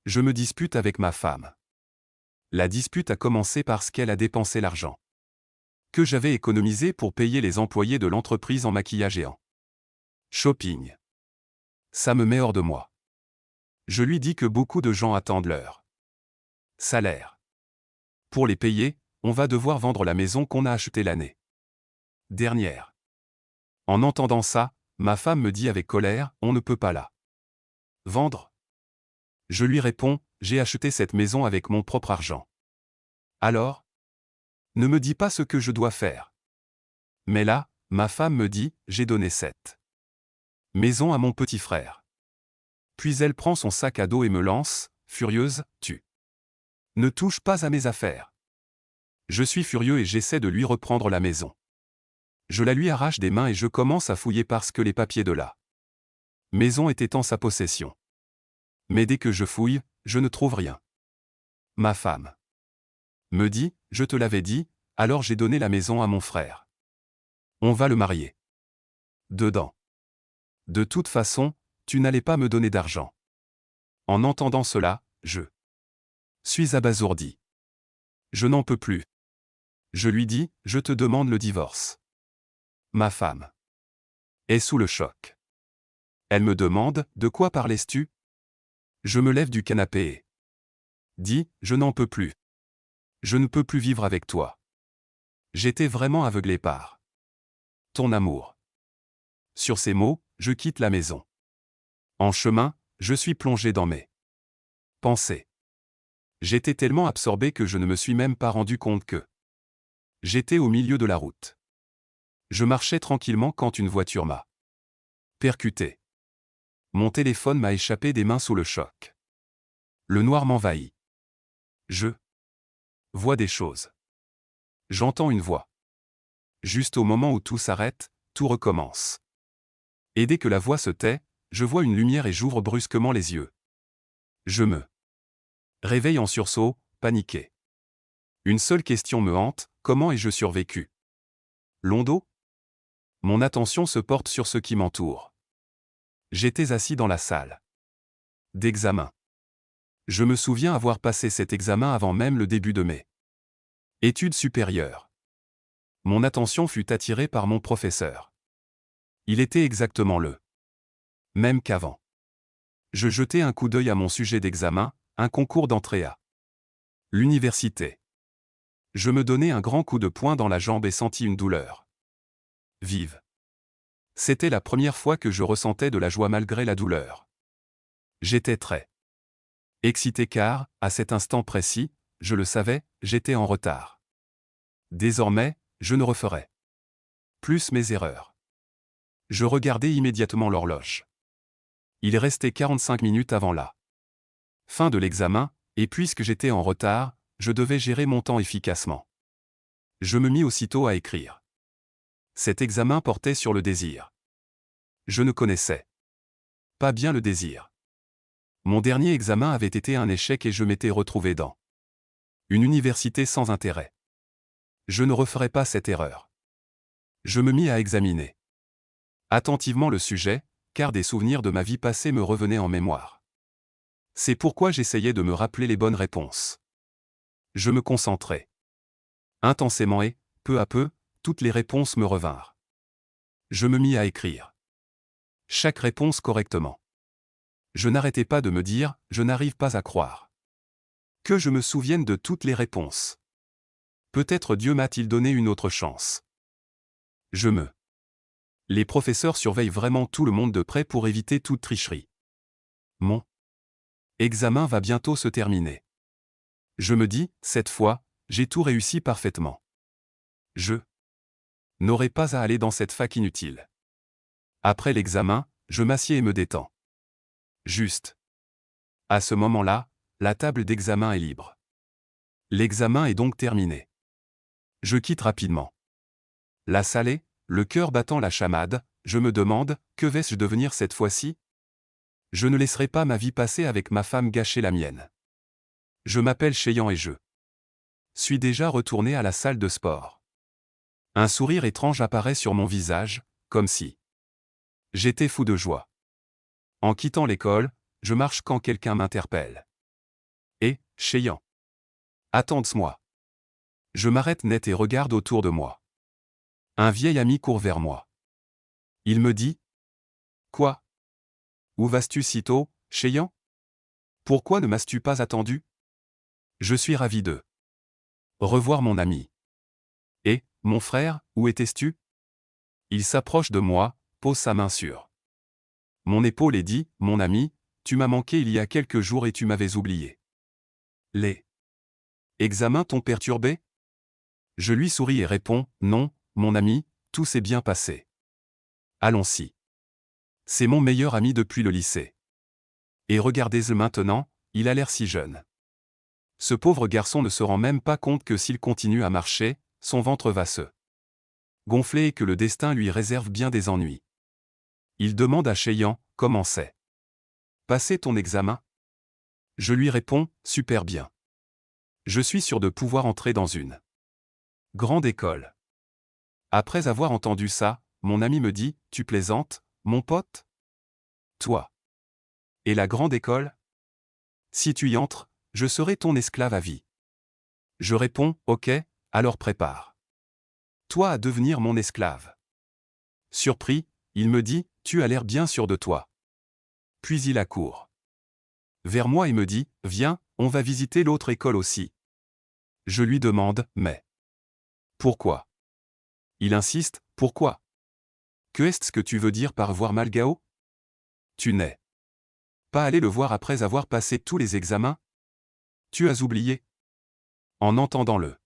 Je me dispute avec ma femme. La dispute a commencé parce qu'elle a dépensé l'argent que j'avais économisé pour payer les employés de l'entreprise en maquillage et en shopping. Ça me met hors de moi. Je lui dis que beaucoup de gens attendent leur salaire. Pour les payer, on va devoir vendre la maison qu'on a achetée l'année dernière. En entendant ça, ma femme me dit avec colère, on ne peut pas la vendre. Je lui réponds, j'ai acheté cette maison avec mon propre argent. Alors? Ne me dis pas ce que je dois faire. Mais là, ma femme me dit, j'ai donné cette maison à mon petit frère. Puis elle prend son sac à dos et me lance, furieuse, tu ne touches pas à mes affaires. Je suis furieux et j'essaie de lui reprendre la maison. Je la lui arrache des mains et je commence à fouiller parce que les papiers de la maison étaient en sa possession. Mais dès que je fouille, je ne trouve rien. Ma femme me dit, je te l'avais dit, alors j'ai donné la maison à mon frère. On va le marier. Dedans. De toute façon, tu n'allais pas me donner d'argent. En entendant cela, je suis abasourdi. Je n'en peux plus. Je lui dis, je te demande le divorce. Ma femme est sous le choc. Elle me demande, de quoi parlais-tu? Je me lève du canapé et dis, je n'en peux plus. Je ne peux plus vivre avec toi. J'étais vraiment aveuglé par ton amour. Sur ces mots, je quitte la maison. En chemin, je suis plongé dans mes pensées. J'étais tellement absorbé que je ne me suis même pas rendu compte que j'étais au milieu de la route. Je marchais tranquillement quand une voiture m'a percuté. Mon téléphone m'a échappé des mains sous le choc. Le noir m'envahit. Je vois des choses. J'entends une voix. Juste au moment où tout s'arrête, tout recommence. Et dès que la voix se tait, je vois une lumière et j'ouvre brusquement les yeux. Je me réveille en sursaut, paniqué. Une seule question me hante, comment ai-je survécu? Londo? Mon attention se porte sur ce qui m'entoure. J'étais assis dans la salle d'examen. Je me souviens avoir passé cet examen avant même le début de mes études supérieures. Mon attention fut attirée par mon professeur. Il était exactement le même qu'avant. Je jetai un coup d'œil à mon sujet d'examen, un concours d'entrée à l'université. Je me donnai un grand coup de poing dans la jambe et sentis une douleur vive. C'était la première fois que je ressentais de la joie malgré la douleur. J'étais très excité car, à cet instant précis, je le savais, j'étais en retard. Désormais, je ne referais plus mes erreurs. Je regardai immédiatement l'horloge. Il restait 45 minutes avant la fin de l'examen, et puisque j'étais en retard, je devais gérer mon temps efficacement. Je me mis aussitôt à écrire. Cet examen portait sur le désir. Je ne connaissais pas bien le désir. Mon dernier examen avait été un échec et je m'étais retrouvé dans une université sans intérêt. Je ne referais pas cette erreur. Je me mis à examiner attentivement le sujet, car des souvenirs de ma vie passée me revenaient en mémoire. C'est pourquoi j'essayais de me rappeler les bonnes réponses. Je me concentrais intensément et, peu à peu, toutes les réponses me revinrent. Je me mis à écrire chaque réponse correctement. Je n'arrêtais pas de me dire, je n'arrive pas à croire que je me souvienne de toutes les réponses. Peut-être Dieu m'a-t-il donné une autre chance. Les professeurs surveillent vraiment tout le monde de près pour éviter toute tricherie. Mon examen va bientôt se terminer. Je me dis, cette fois, j'ai tout réussi parfaitement. Je n'aurai pas à aller dans cette fac inutile. Après l'examen, je m'assieds et me détends. Juste. À ce moment-là, la table d'examen est libre. L'examen est donc terminé. Je quitte rapidement la salle et, le cœur battant la chamade, je me demande, que vais-je devenir cette fois-ci? Je ne laisserai pas ma vie passer avec ma femme gâcher la mienne. Je m'appelle Cheyan et je suis déjà retourné à la salle de sport. Un sourire étrange apparaît sur mon visage, comme si j'étais fou de joie. En quittant l'école, je marche quand quelqu'un m'interpelle. Cheyan. Attends-moi. Je m'arrête net et regarde autour de moi. Un vieil ami court vers moi. Il me dit. Quoi? Où vas-tu si tôt, Cheyan? Pourquoi ne m'as-tu pas attendu? Je suis ravi de revoir mon ami. Et, mon frère, où étais-tu? Il s'approche de moi, pose sa main sur mon épaule et dit, mon ami, tu m'as manqué il y a quelques jours et tu m'avais oublié. Les examens t'ont perturbé? Je lui souris et réponds, non, mon ami, tout s'est bien passé. Allons-y. C'est mon meilleur ami depuis le lycée. Et regardez-le maintenant, il a l'air si jeune. Ce pauvre garçon ne se rend même pas compte que s'il continue à marcher, son ventre va se gonfler et que le destin lui réserve bien des ennuis. Il demande à Cheyan, comment c'est? Passé ton examen? Je lui réponds, super bien. Je suis sûr de pouvoir entrer dans une grande école. Après avoir entendu ça, mon ami me dit, tu plaisantes, mon pote? Toi. Et la grande école? Si tu y entres, je serai ton esclave à vie. Je réponds, ok, alors prépare. Toi à devenir mon esclave. Surpris, il me dit, tu as l'air bien sûr de toi. Puis il accourt vers moi et me dit, viens, on va visiter l'autre école aussi. Je lui demande, mais pourquoi? Il insiste, pourquoi? Que est-ce que tu veux dire par voir Malgao? Tu n'es pas allé le voir après avoir passé tous les examens? Tu as oublié? En entendant le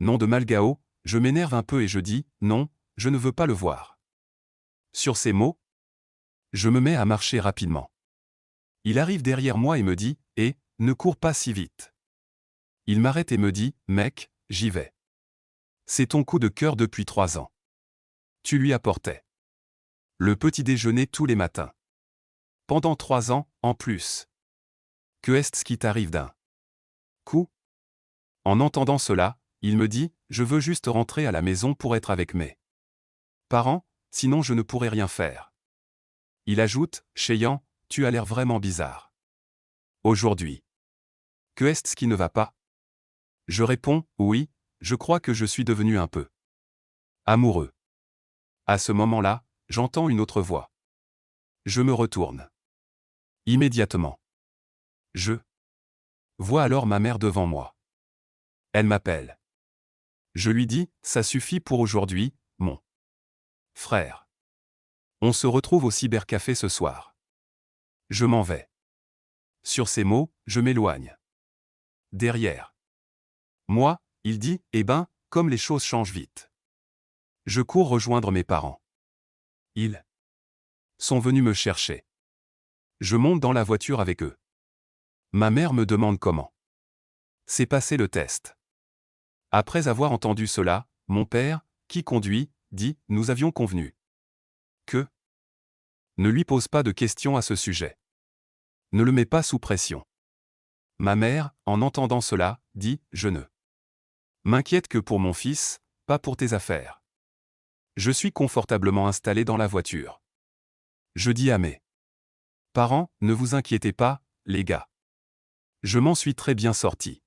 nom de Malgao, je m'énerve un peu et je dis, non, je ne veux pas le voir. Sur ces mots, je me mets à marcher rapidement. Il arrive derrière moi et me dit, ne cours pas si vite. Il m'arrête et me dit, mec, j'y vais. C'est ton coup de cœur depuis 3 ans. Tu lui apportais le petit déjeuner tous les matins. Pendant 3 ans, en plus. Que est-ce qui t'arrive d'un coup? En entendant cela, il me dit, je veux juste rentrer à la maison pour être avec mes parents, sinon je ne pourrai rien faire. Il ajoute, Cheyan, tu as l'air vraiment bizarre. Aujourd'hui. Que est-ce qui ne va pas? Je réponds, oui, je crois que je suis devenu un peu amoureux. À ce moment-là, j'entends une autre voix. Je me retourne. Immédiatement. Je vois alors ma mère devant moi. Elle m'appelle. Je lui dis, ça suffit pour aujourd'hui, mon frère. On se retrouve au cybercafé ce soir. Je m'en vais. Sur ces mots, je m'éloigne. Derrière moi, il dit, eh ben, comme les choses changent vite. Je cours rejoindre mes parents. Ils sont venus me chercher. Je monte dans la voiture avec eux. Ma mère me demande comment s'est passé le test. Après avoir entendu cela, mon père, qui conduit, dit, nous avions convenu que ne lui pose pas de questions à ce sujet. Ne le mets pas sous pression. Ma mère, en entendant cela, dit, je ne m'inquiète que pour mon fils, pas pour tes affaires. Je suis confortablement installé dans la voiture. Je dis à mes parents, ne vous inquiétez pas, les gars. Je m'en suis très bien sorti.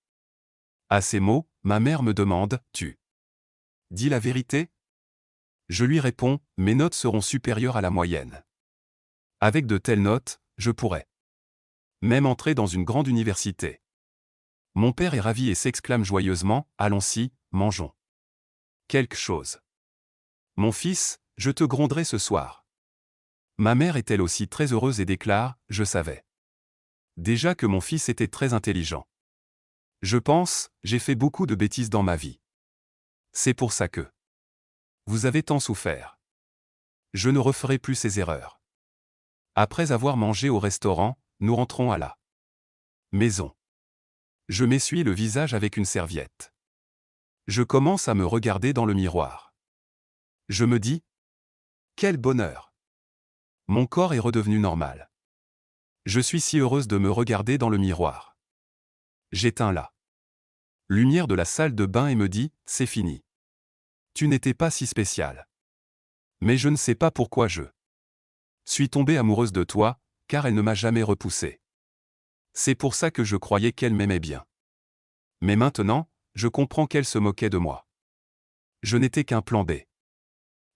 À ces mots, ma mère me demande, tu dis la vérité? Je lui réponds, mes notes seront supérieures à la moyenne. Avec de telles notes, je pourrais même entrer dans une grande université. Mon père est ravi et s'exclame joyeusement, allons-y, mangeons quelque chose. Mon fils, je te gronderai ce soir. Ma mère est elle aussi très heureuse et déclare, je savais déjà que mon fils était très intelligent. Je pense, j'ai fait beaucoup de bêtises dans ma vie. C'est pour ça que vous avez tant souffert. Je ne referai plus ces erreurs. Après avoir mangé au restaurant, nous rentrons à la maison. Je m'essuie le visage avec une serviette. Je commence à me regarder dans le miroir. Je me dis, quel bonheur! Mon corps est redevenu normal. Je suis si heureuse de me regarder dans le miroir. J'éteins la lumière de la salle de bain et me dis, c'est fini. Tu n'étais pas si spécial. Mais je ne sais pas pourquoi je suis tombée amoureuse de toi, car elle ne m'a jamais repoussée. C'est pour ça que je croyais qu'elle m'aimait bien. Mais maintenant, je comprends qu'elle se moquait de moi. Je n'étais qu'un plan B.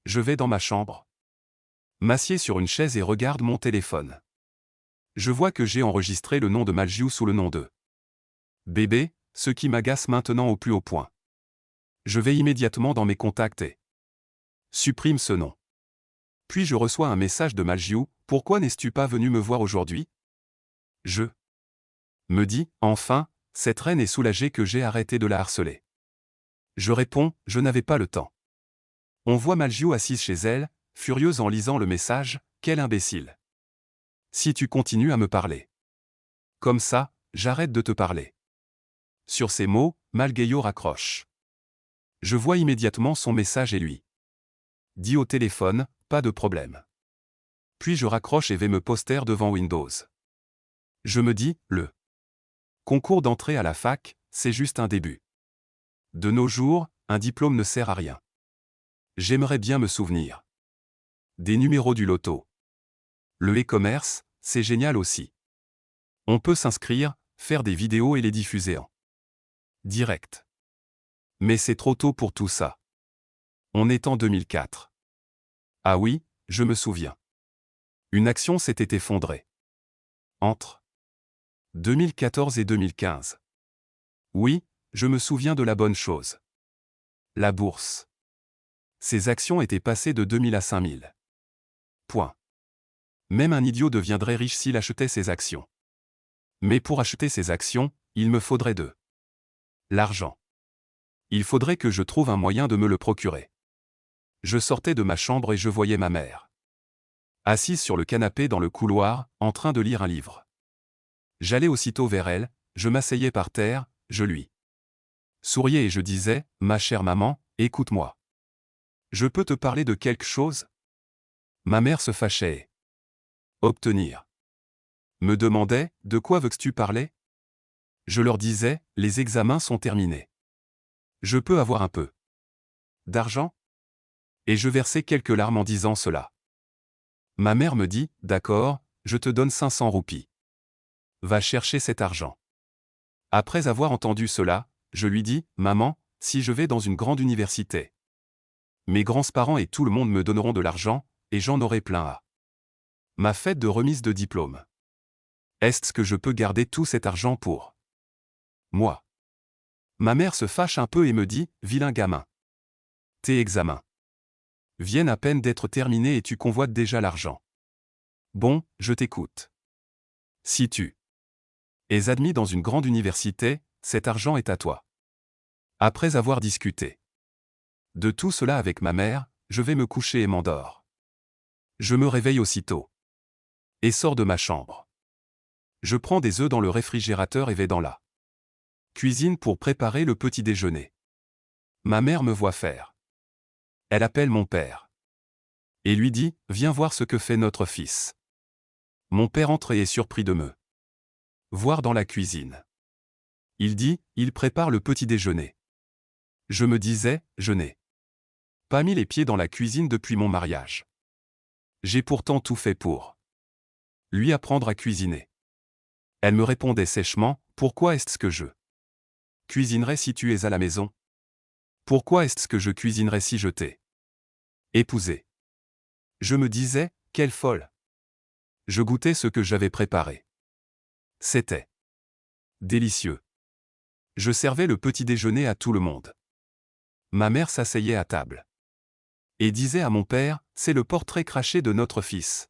Je vais dans ma chambre, m'assieds sur une chaise et regarde mon téléphone. Je vois que j'ai enregistré le nom de Maljiu sous le nom de bébé, ce qui m'agace maintenant au plus haut point. Je vais immédiatement dans mes contacts et supprime ce nom. Puis je reçois un message de Maljiu, pourquoi n'es-tu pas venu me voir aujourd'hui? Je me dis, enfin, cette reine est soulagée que j'ai arrêté de la harceler. Je réponds, je n'avais pas le temps. On voit Maljiu assise chez elle, furieuse en lisant le message, quel imbécile. Si tu continues à me parler comme ça, j'arrête de te parler. Sur ces mots, Malgaio raccroche. Je vois immédiatement son message et lui dis au téléphone, pas de problème. Puis je raccroche et vais me poster devant Windows. Je me dis, le concours d'entrée à la fac, c'est juste un début. De nos jours, un diplôme ne sert à rien. J'aimerais bien me souvenir des numéros du loto. Le e-commerce, c'est génial aussi. On peut s'inscrire, faire des vidéos et les diffuser en direct. Mais c'est trop tôt pour tout ça. On est en 2004. Ah oui, je me souviens. Une action s'était effondrée. Entre 2014 et 2015. Oui, je me souviens de la bonne chose. La bourse. Ces actions étaient passées de 2000 à 5000. Point. Même un idiot deviendrait riche s'il achetait ses actions. Mais pour acheter ces actions, il me faudrait de l'argent. Il faudrait que je trouve un moyen de me le procurer. Je sortais de ma chambre et je voyais ma mère assise sur le canapé dans le couloir, en train de lire un livre. J'allais aussitôt vers elle, je m'asseyais par terre, je lui souriais et je disais, ma chère maman, écoute-moi. Je peux te parler de quelque chose? Ma mère se fâchait et obtenir. Me demandait, de quoi veux-tu parler? Je leur disais, les examens sont terminés. Je peux avoir un peu d'argent? Et je versais quelques larmes en disant cela. Ma mère me dit, d'accord, je te donne 500 roupies. Va chercher cet argent. Après avoir entendu cela, je lui dis, maman, si je vais dans une grande université, mes grands-parents et tout le monde me donneront de l'argent, et j'en aurai plein à ma fête de remise de diplôme. Est-ce que je peux garder tout cet argent pour moi? Ma mère se fâche un peu et me dit, vilain gamin. Tes examens viennent à peine d'être terminés et tu convoites déjà l'argent. Bon, je t'écoute. Si tu es admis dans une grande université, cet argent est à toi. Après avoir discuté de tout cela avec ma mère, je vais me coucher et m'endors. Je me réveille aussitôt et sors de ma chambre. Je prends des œufs dans le réfrigérateur et vais dans la cuisine pour préparer le petit déjeuner. Ma mère me voit faire. Elle appelle mon père et lui dit, viens voir ce que fait notre fils. Mon père entre et est surpris de me voir dans la cuisine. Il dit, il prépare le petit déjeuner. Je me disais, je n'ai pas mis les pieds dans la cuisine depuis mon mariage. J'ai pourtant tout fait pour lui apprendre à cuisiner. Elle me répondait sèchement, pourquoi est-ce que je cuisinerais si tu es à la maison? Pourquoi est-ce que je cuisinerais si je t'ai épousé? Je me disais, quelle folle. Je goûtais ce que j'avais préparé. C'était délicieux. Je servais le petit déjeuner à tout le monde. Ma mère s'asseyait à table et disait à mon père, c'est le portrait craché de notre fils.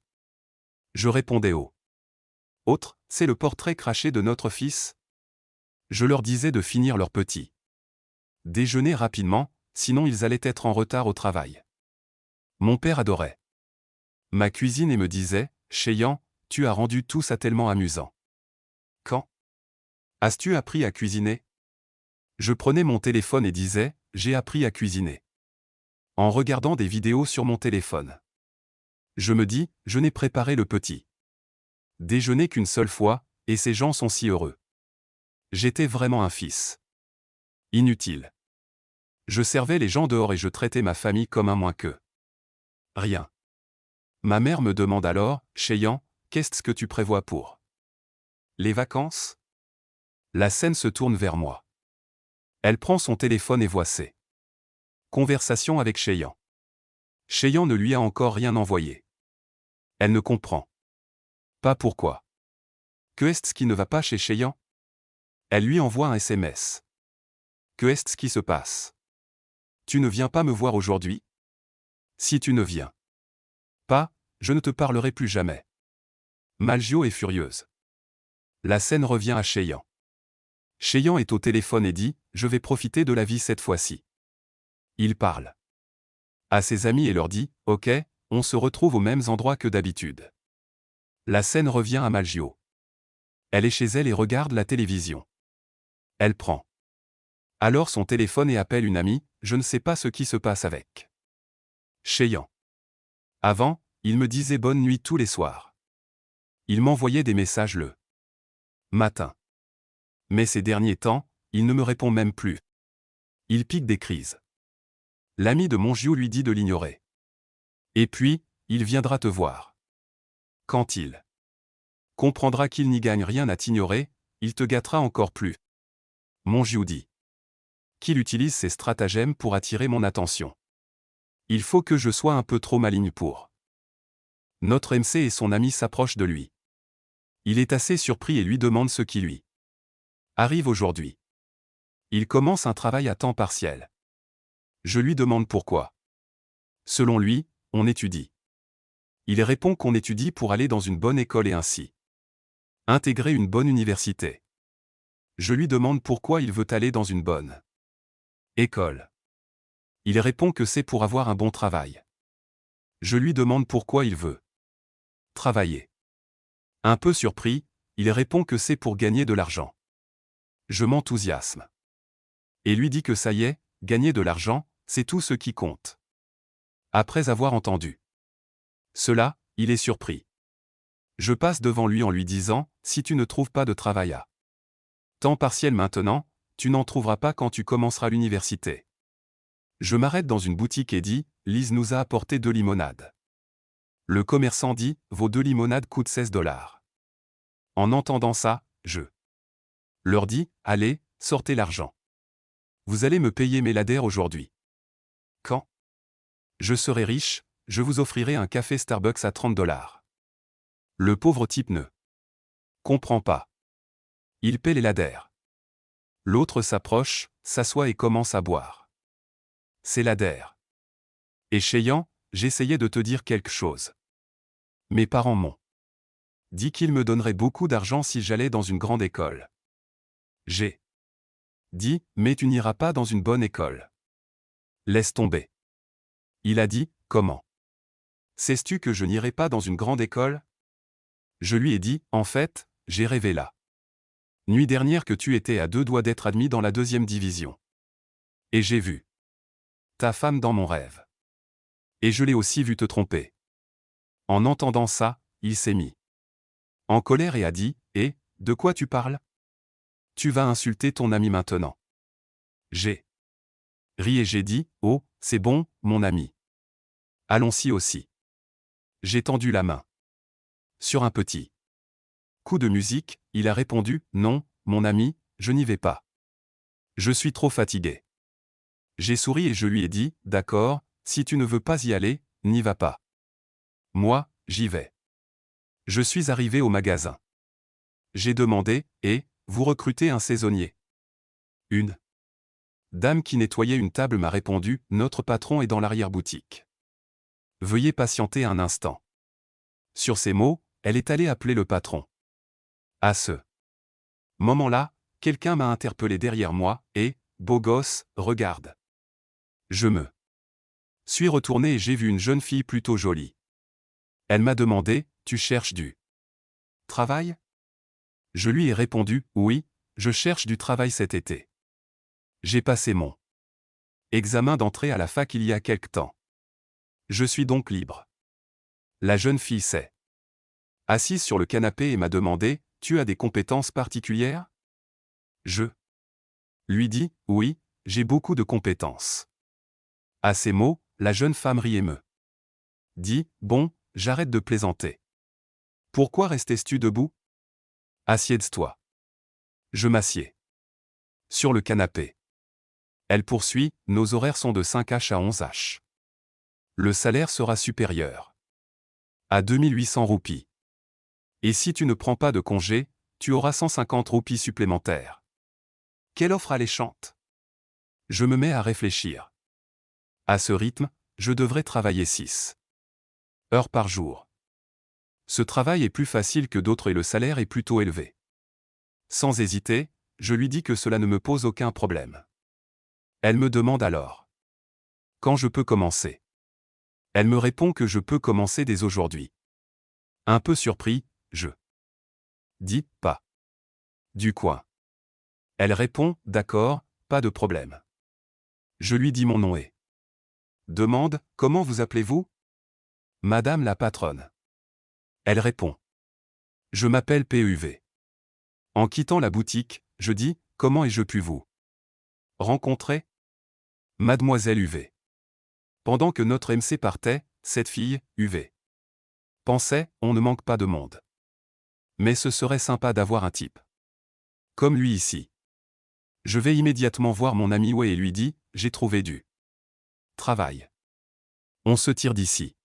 Je répondais aux autres, c'est le portrait craché de notre fils? Je leur disais de finir leur petit déjeuner rapidement, sinon ils allaient être en retard au travail. Mon père adorait ma cuisine et me disait, Cheyan, tu as rendu tout ça tellement amusant. Quand as-tu appris à cuisiner? Je prenais mon téléphone et disais, j'ai appris à cuisiner en regardant des vidéos sur mon téléphone. Je me dis, je n'ai préparé le petit déjeuner qu'une seule fois, et ces gens sont si heureux. J'étais vraiment un fils inutile. Je servais les gens dehors et je traitais ma famille comme un moins que rien. Ma mère me demande alors, Cheyan, qu'est-ce que tu prévois pour Les vacances? La scène se tourne vers moi. Elle prend son téléphone et voit ses conversations avec Cheyenne. Cheyenne ne lui a encore rien envoyé. Elle ne comprend pas pourquoi. Que est-ce qui ne va pas chez Cheyenne? Elle lui envoie un SMS. Que est-ce qui se passe? Tu ne viens pas me voir aujourd'hui? Si tu ne viens pas, je ne te parlerai plus jamais. Maljio est furieuse. La scène revient à Cheyenne. Cheyenne est au téléphone et dit « Je vais profiter de la vie cette fois-ci ». Il parle à ses amis et leur dit « Ok, on se retrouve aux mêmes endroits que d'habitude ». La scène revient à Maljio. Elle est chez elle et regarde la télévision. Elle prend alors son téléphone et appelle une amie, je ne sais pas ce qui se passe avec Cheyenne. Avant, il me disait bonne nuit tous les soirs. Il m'envoyait des messages le matin. Mais ces derniers temps, il ne me répond même plus. Il pique des crises. L'ami de Mongiou lui dit de l'ignorer. Et puis, il viendra te voir. Quand il comprendra qu'il n'y gagne rien à t'ignorer, il te gâtera encore plus. Mongiou dit qu'il utilise ses stratagèmes pour attirer mon attention. Il faut que je sois un peu trop maligne pour. Notre MC et son ami s'approchent de lui. Il est assez surpris et lui demande ce qui lui arrive aujourd'hui. Il commence un travail à temps partiel. Je lui demande pourquoi. Selon lui, on étudie. Il répond qu'on étudie pour aller dans une bonne école et ainsi intégrer une bonne université. Je lui demande pourquoi il veut aller dans une bonne école. Il répond que c'est pour avoir un bon travail. Je lui demande pourquoi il veut travailler. Un peu surpris, il répond que c'est pour gagner de l'argent. Je m'enthousiasme. Et lui dis que ça y est, gagner de l'argent, c'est tout ce qui compte. Après avoir entendu cela, il est surpris. Je passe devant lui en lui disant, si tu ne trouves pas de travail à temps partiel maintenant, tu n'en trouveras pas quand tu commenceras l'université. Je m'arrête dans une boutique et dis, Lise nous a apporté 2 limonades. Le commerçant dit, vos 2 limonades coûtent 16 $. En entendant ça, je leur dis, allez, sortez l'argent. Vous allez me payer mes laders aujourd'hui. Quand je serai riche, je vous offrirai un café Starbucks à 30 $. Le pauvre type ne comprend pas. Il paie les laders. L'autre s'approche, s'assoit et commence à boire. C'est laders. Et Cheyenne, j'essayais de te dire quelque chose. Mes parents m'ont dit qu'ils me donneraient beaucoup d'argent si j'allais dans une grande école. J'ai dit, mais tu n'iras pas dans une bonne école. Laisse tomber. Il a dit, comment? Sais-tu que je n'irai pas dans une grande école? Je lui ai dit, en fait, j'ai rêvé la nuit dernière que tu étais à 2 doigts d'être admis dans la 2e division. Et j'ai vu ta femme dans mon rêve. Et je l'ai aussi vu te tromper. En entendant ça, il s'est mis en colère et a dit, eh, de quoi tu parles? Tu vas insulter ton ami maintenant. J'ai ri et j'ai dit, oh, c'est bon, mon ami. Allons-y aussi. J'ai tendu la main. Sur un petit coup de musique, il a répondu, non, mon ami, je n'y vais pas. Je suis trop fatigué. J'ai souri et je lui ai dit, d'accord, si tu ne veux pas y aller, n'y va pas. Moi, j'y vais. Je suis arrivé au magasin. J'ai demandé, et, vous recrutez un saisonnier? Une dame qui nettoyait une table m'a répondu, notre patron est dans l'arrière-boutique. Veuillez patienter un instant. Sur ces mots, elle est allée appeler le patron. À ce moment-là, quelqu'un m'a interpellé derrière moi, et, beau gosse, regarde. Je me suis retourné et j'ai vu une jeune fille plutôt jolie. Elle m'a demandé, tu cherches du travail? Je lui ai répondu, oui, je cherche du travail cet été. J'ai passé mon examen d'entrée à la fac il y a quelque temps. Je suis donc libre. La jeune fille s'est assise sur le canapé et m'a demandé, tu as des compétences particulières? Je lui dis, oui, j'ai beaucoup de compétences. À ces mots, la jeune femme rit et me dit, bon, j'arrête de plaisanter. Pourquoi restais-tu debout? Assieds-toi. Je m'assieds. Sur le canapé. Elle poursuit, nos horaires sont de 5h à 11h. Le salaire sera supérieur à 2800 roupies. Et si tu ne prends pas de congé, tu auras 150 roupies supplémentaires. Quelle offre alléchante! Je me mets à réfléchir. À ce rythme, je devrais travailler 6 heures par jour. Ce travail est plus facile que d'autres et le salaire est plutôt élevé. Sans hésiter, je lui dis que cela ne me pose aucun problème. Elle me demande alors quand je peux commencer. Elle me répond que je peux commencer dès aujourd'hui. Un peu surpris, je dis pas du coin. Elle répond d'accord, pas de problème. Je lui dis mon nom et demande comment vous appelez-vous? Madame la patronne. Elle répond. Je m'appelle PUV. En quittant la boutique, je dis comment ai-je pu vous rencontrer? Mademoiselle UV. Pendant que notre MC partait, cette fille, UV, pensait, on ne manque pas de monde. Mais ce serait sympa d'avoir un type comme lui ici. Je vais immédiatement voir mon ami Wei et lui dis, j'ai trouvé du travail. On se tire d'ici.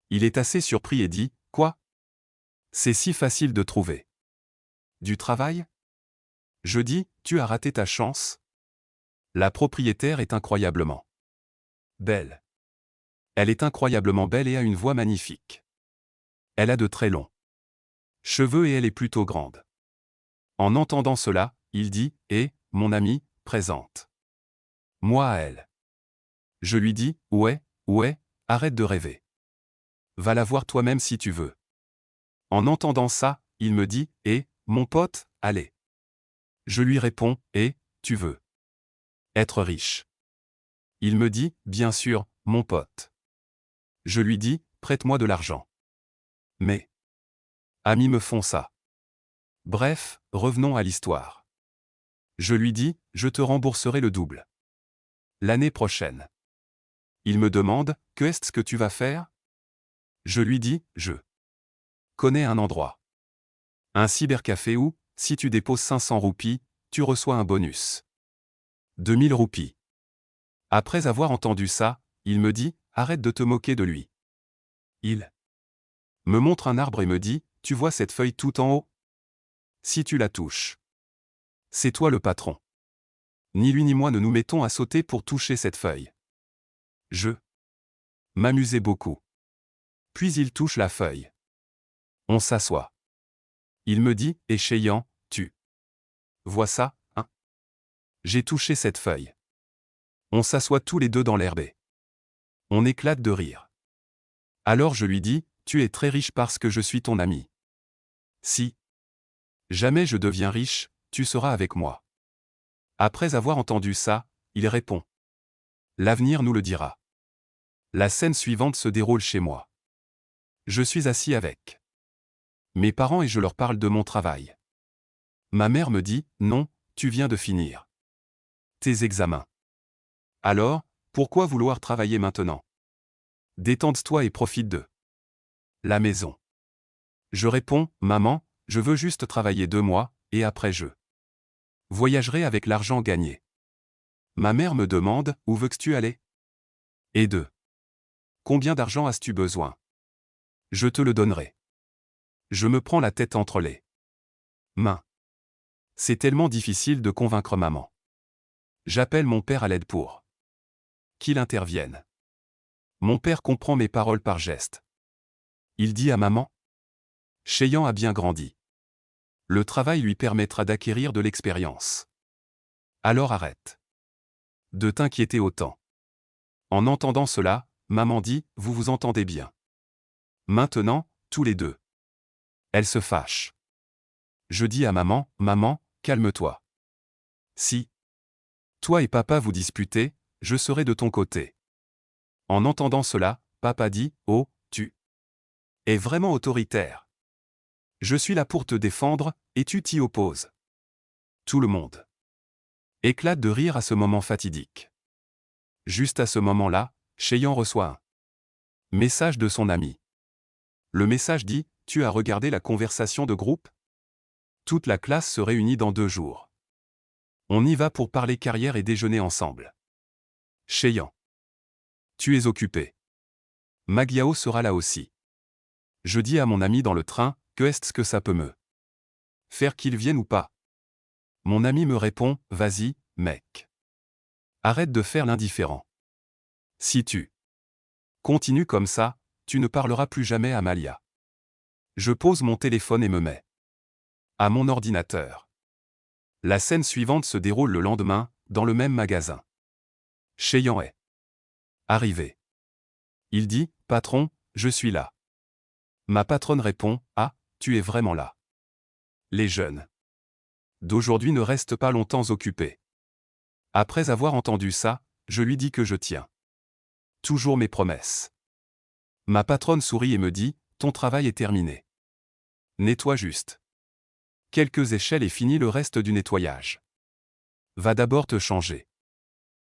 Il est assez surpris et dit, quoi? C'est si facile de trouver du travail? Je dis, tu as raté ta chance. La propriétaire est incroyablement belle. Elle est incroyablement belle et a une voix magnifique. Elle a de très longs cheveux et elle est plutôt grande. En entendant cela, il dit, mon ami, présente moi à elle. Je lui dis, ouais, arrête de rêver. Va la voir toi-même si tu veux. En entendant ça, il me dit, mon pote, allez. Je lui réponds, tu veux être riche? Il me dit, bien sûr, mon pote. Je lui dis, prête-moi de l'argent. Mais amis me font ça. Bref, revenons à l'histoire. Je lui dis, je te rembourserai le double l'année prochaine. Il me demande, que est-ce que tu vas faire? Je lui dis, je connais un endroit. Un cybercafé où, si tu déposes 500 roupies, tu reçois un bonus. 2000 roupies. Après avoir entendu ça, il me dit, arrête de te moquer de lui. Il me montre un arbre et me dit, tu vois cette feuille tout en haut? Si tu la touches, c'est toi le patron. Ni lui ni moi ne nous mettons à sauter pour toucher cette feuille. Je m'amusais beaucoup. Puis il touche la feuille. On s'assoit. Il me dit, Chéyan, tu vois ça, hein? J'ai touché cette feuille. On s'assoit tous les deux dans l'herbe. On éclate de rire. Alors je lui dis, tu es très riche parce que je suis ton ami. Si jamais je deviens riche, tu seras avec moi. Après avoir entendu ça, il répond. L'avenir nous le dira. La scène suivante se déroule chez moi. Je suis assis avec mes parents et je leur parle de mon travail. Ma mère me dit, non, tu viens de finir tes examens. Alors, pourquoi vouloir travailler maintenant? Détende-toi et profite de la maison. Je réponds, maman, je veux juste travailler 2 mois, et après je voyagerai avec l'argent gagné. Ma mère me demande, où veux-tu aller? Et de combien d'argent as-tu besoin? Je te le donnerai. Je me prends la tête entre les mains. C'est tellement difficile de convaincre maman. J'appelle mon père à l'aide pour qu'il intervienne. Mon père comprend mes paroles par geste. Il dit à maman, Chéyan a bien grandi. Le travail lui permettra d'acquérir de l'expérience. Alors arrête de t'inquiéter autant. En entendant cela, maman dit, vous vous entendez bien. Maintenant, tous les deux. Elle se fâche. Je dis à maman, maman, calme-toi. Si toi et papa vous disputez, je serai de ton côté. En entendant cela, papa dit, oh, tu es vraiment autoritaire. Je suis là pour te défendre, et tu t'y opposes. Tout le monde éclate de rire à ce moment fatidique. Juste à ce moment-là, Chéyan reçoit un message de son ami. Le message dit, tu as regardé la conversation de groupe? Toute la classe se réunit dans 2 jours. On y va pour parler carrière et déjeuner ensemble. Cheyenne. Tu es occupé. Magyao sera là aussi. Je dis à mon ami dans le train, que est-ce que ça peut me faire qu'il vienne ou pas? Mon ami me répond, vas-y, mec. Arrête de faire l'indifférent. Si tu continues comme ça, tu ne parleras plus jamais à Malia. Je pose mon téléphone et me mets à mon ordinateur. La scène suivante se déroule le lendemain, dans le même magasin. Cheyenne est arrivé. Il dit, patron, je suis là. Ma patronne répond, ah, tu es vraiment là. Les jeunes d'aujourd'hui ne restent pas longtemps occupés. Après avoir entendu ça, je lui dis que je tiens toujours mes promesses. Ma patronne sourit et me dit, ton travail est terminé. Nettoie juste quelques échelles et finis le reste du nettoyage. Va d'abord te changer.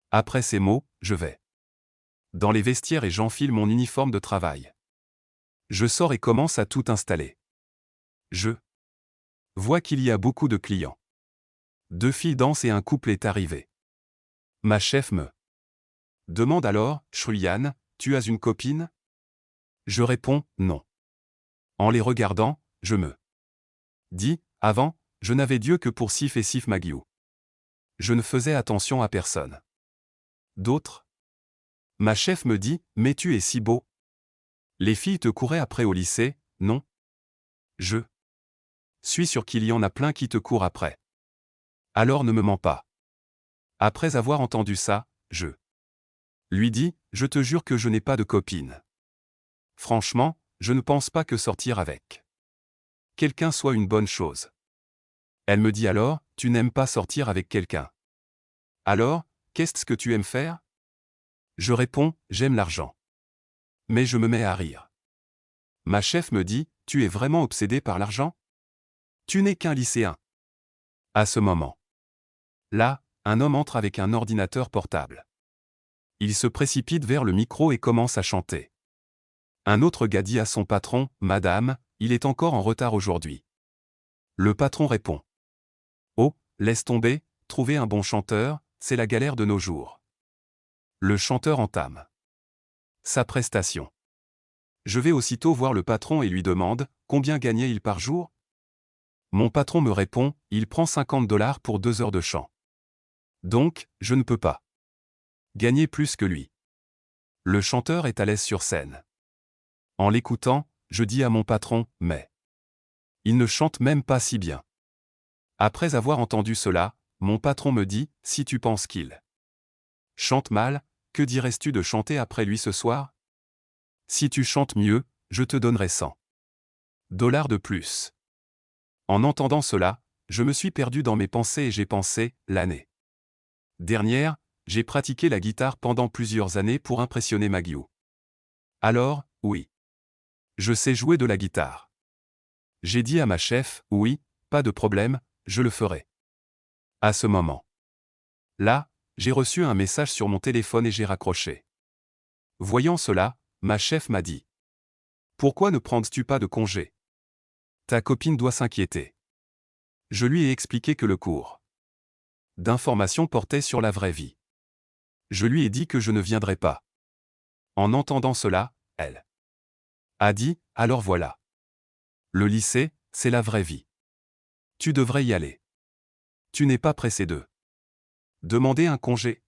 Après ces mots, je vais dans les vestiaires et j'enfile mon uniforme de travail. Je sors et commence à tout installer. Je vois qu'il y a beaucoup de clients. 2 filles dansent et un couple est arrivé. Ma chef me demande alors, Shruyan, tu as une copine? Je réponds, non. En les regardant, je me dis, avant, je n'avais Dieu que pour Sif et Sif Magyou. Je ne faisais attention à personne d'autre. Ma chef me dit, mais tu es si beau. Les filles te couraient après au lycée, non? Je suis sûr qu'il y en a plein qui te courent après. Alors ne me mens pas. Après avoir entendu ça, je lui dis, je te jure que je n'ai pas de copine. Franchement, je ne pense pas que sortir avec quelqu'un soit une bonne chose. Elle me dit alors, tu n'aimes pas sortir avec quelqu'un. Alors, qu'est-ce que tu aimes faire? Je réponds, j'aime l'argent. Mais je me mets à rire. Ma chef me dit, tu es vraiment obsédé par l'argent? Tu n'es qu'un lycéen. À ce moment là, un homme entre avec un ordinateur portable. Il se précipite vers le micro et commence à chanter. Un autre gars dit à son patron, Madame, il est encore en retard aujourd'hui. Le patron répond. Oh, laisse tomber, trouver un bon chanteur, c'est la galère de nos jours. Le chanteur entame sa prestation. Je vais aussitôt voir le patron et lui demande, combien gagnait-il par jour? Mon patron me répond, il prend $50 pour 2 heures de chant. Donc, je ne peux pas gagner plus que lui. Le chanteur est à l'aise sur scène. En l'écoutant, je dis à mon patron, mais il ne chante même pas si bien. Après avoir entendu cela, mon patron me dit, si tu penses qu'il chante mal, que dirais-tu de chanter après lui ce soir? Si tu chantes mieux, je te donnerai $100 de plus. En entendant cela, je me suis perdu dans mes pensées et j'ai pensé, l'année dernière, j'ai pratiqué la guitare pendant plusieurs années pour impressionner Magyou. Alors, oui. Je sais jouer de la guitare. J'ai dit à ma chef, oui, pas de problème, je le ferai. À ce moment là, j'ai reçu un message sur mon téléphone et j'ai raccroché. Voyant cela, ma chef m'a dit. Pourquoi ne prends-tu pas de congé? Ta copine doit s'inquiéter. Je lui ai expliqué que le cours d'information portait sur la vraie vie. Je lui ai dit que je ne viendrais pas. En entendant cela, elle a dit, alors voilà. Le lycée, c'est la vraie vie. Tu devrais y aller. Tu n'es pas pressé de demander un congé?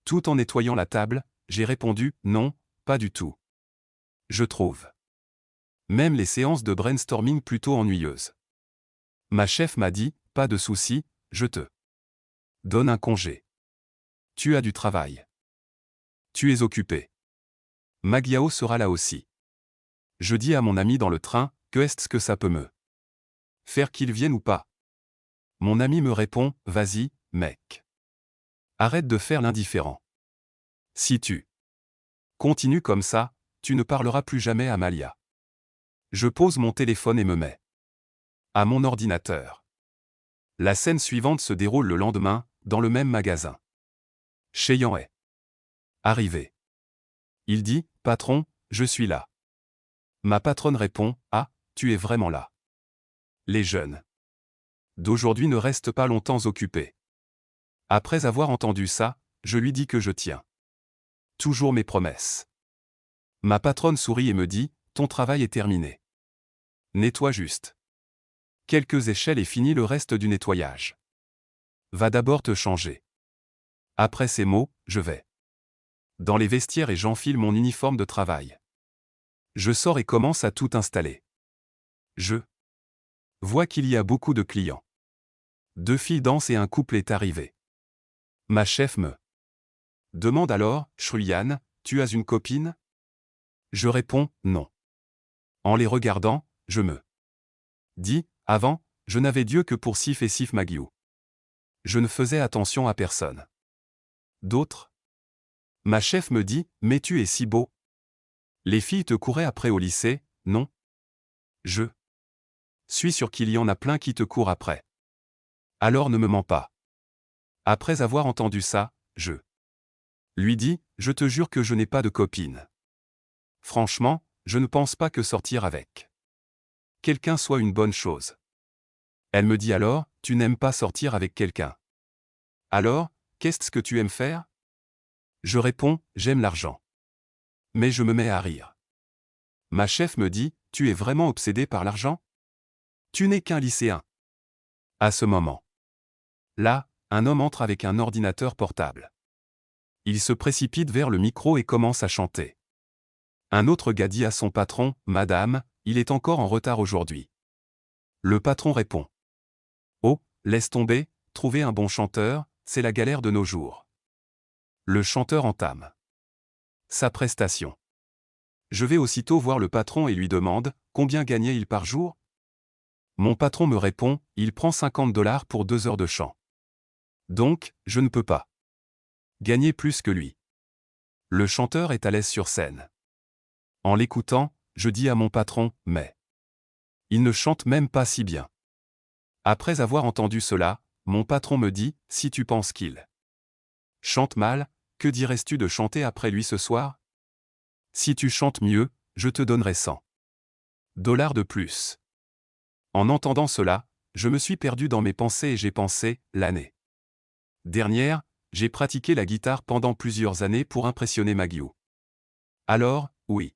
Tout en nettoyant la table, j'ai répondu, non, pas du tout. Je trouve même les séances de brainstorming plutôt ennuyeuses. Ma chef m'a dit, pas de souci, je te donne un congé. Tu as du travail. Tu es occupé. Magyao sera là aussi. Je dis à mon ami dans le train, que est-ce que ça peut me faire qu'il vienne ou pas? Mon ami me répond, vas-y, mec. Arrête de faire l'indifférent. Si tu continues comme ça, tu ne parleras plus jamais à Malia. Je pose mon téléphone et me mets à mon ordinateur. La scène suivante se déroule le lendemain, dans le même magasin. Cheyenne est arrivé. Il dit, patron, je suis là. Ma patronne répond, ah, tu es vraiment là. Les jeunes d'aujourd'hui ne reste pas longtemps occupé. Après avoir entendu ça, je lui dis que je tiens toujours mes promesses. Ma patronne sourit et me dit, ton travail est terminé. Nettoie juste quelques échelles et finis le reste du nettoyage. Va d'abord te changer. Après ces mots, je vais dans les vestiaires et j'enfile mon uniforme de travail. Je sors et commence à tout installer. Je vois qu'il y a beaucoup de clients. 2 filles dansent et un couple est arrivé. Ma chef me demande alors, Shruyan, tu as une copine? Je réponds, non. En les regardant, je me dis, avant, je n'avais Dieu que pour Sif et Sif Magiou. Je ne faisais attention à personne d'autre. Ma chef me dit, mais tu es si beau. Les filles te couraient après au lycée, non? Je suis sûr qu'il y en a plein qui te courent après. Alors ne me mens pas. Après avoir entendu ça, je lui dis, je te jure que je n'ai pas de copine. Franchement, je ne pense pas que sortir avec quelqu'un soit une bonne chose. Elle me dit alors, tu n'aimes pas sortir avec quelqu'un. Alors, qu'est-ce que tu aimes faire? Je réponds, j'aime l'argent. Mais je me mets à rire. Ma chef me dit, tu es vraiment obsédé par l'argent? Tu n'es qu'un lycéen. À ce moment là, un homme entre avec un ordinateur portable. Il se précipite vers le micro et commence à chanter. Un autre gars dit à son patron, Madame, il est encore en retard aujourd'hui. Le patron répond. Oh, laisse tomber, trouver un bon chanteur, c'est la galère de nos jours. Le chanteur entame sa prestation. Je vais aussitôt voir le patron et lui demande, combien gagnait-il par jour? Mon patron me répond, il prend $50 pour 2 heures de chant. Donc, je ne peux pas gagner plus que lui. Le chanteur est à l'aise sur scène. En l'écoutant, je dis à mon patron, mais il ne chante même pas si bien. Après avoir entendu cela, mon patron me dit, si tu penses qu'il chante mal, que dirais-tu de chanter après lui ce soir? Si tu chantes mieux, je te donnerai $100 de plus. En entendant cela, je me suis perdu dans mes pensées et j'ai pensé, l'année dernière, j'ai pratiqué la guitare pendant plusieurs années pour impressionner Magiou. Alors, oui.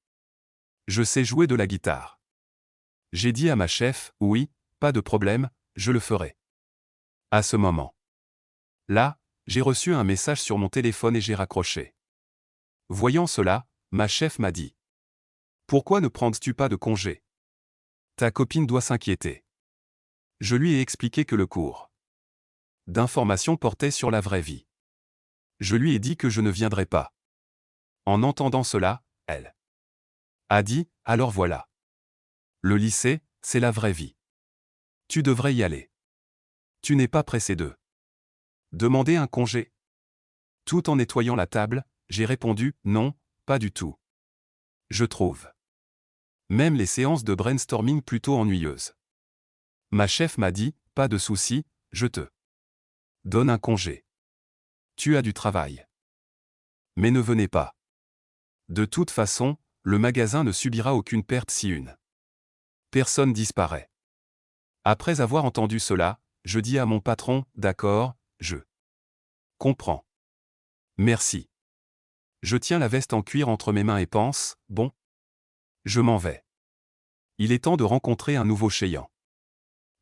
Je sais jouer de la guitare. J'ai dit à ma chef, oui, pas de problème, je le ferai. À ce moment là, j'ai reçu un message sur mon téléphone et j'ai raccroché. Voyant cela, ma chef m'a dit. Pourquoi ne prends-tu pas de congé? Ta copine doit s'inquiéter. Je lui ai expliqué que le cours d'information portait sur la vraie vie. Je lui ai dit que je ne viendrais pas. En entendant cela, elle a dit, alors voilà. Le lycée, c'est la vraie vie. Tu devrais y aller. Tu n'es pas pressé de demander un congé? Tout en nettoyant la table, j'ai répondu, non, pas du tout. Je trouve même les séances de brainstorming plutôt ennuyeuses. Ma chef m'a dit, pas de souci, je te donne un congé. Tu as du travail. Mais ne venez pas. De toute façon, le magasin ne subira aucune perte si une personne disparaît. Après avoir entendu cela, je dis à mon patron, d'accord, je comprends. Merci. Je tiens la veste en cuir entre mes mains et pense, bon, je m'en vais. Il est temps de rencontrer un nouveau client.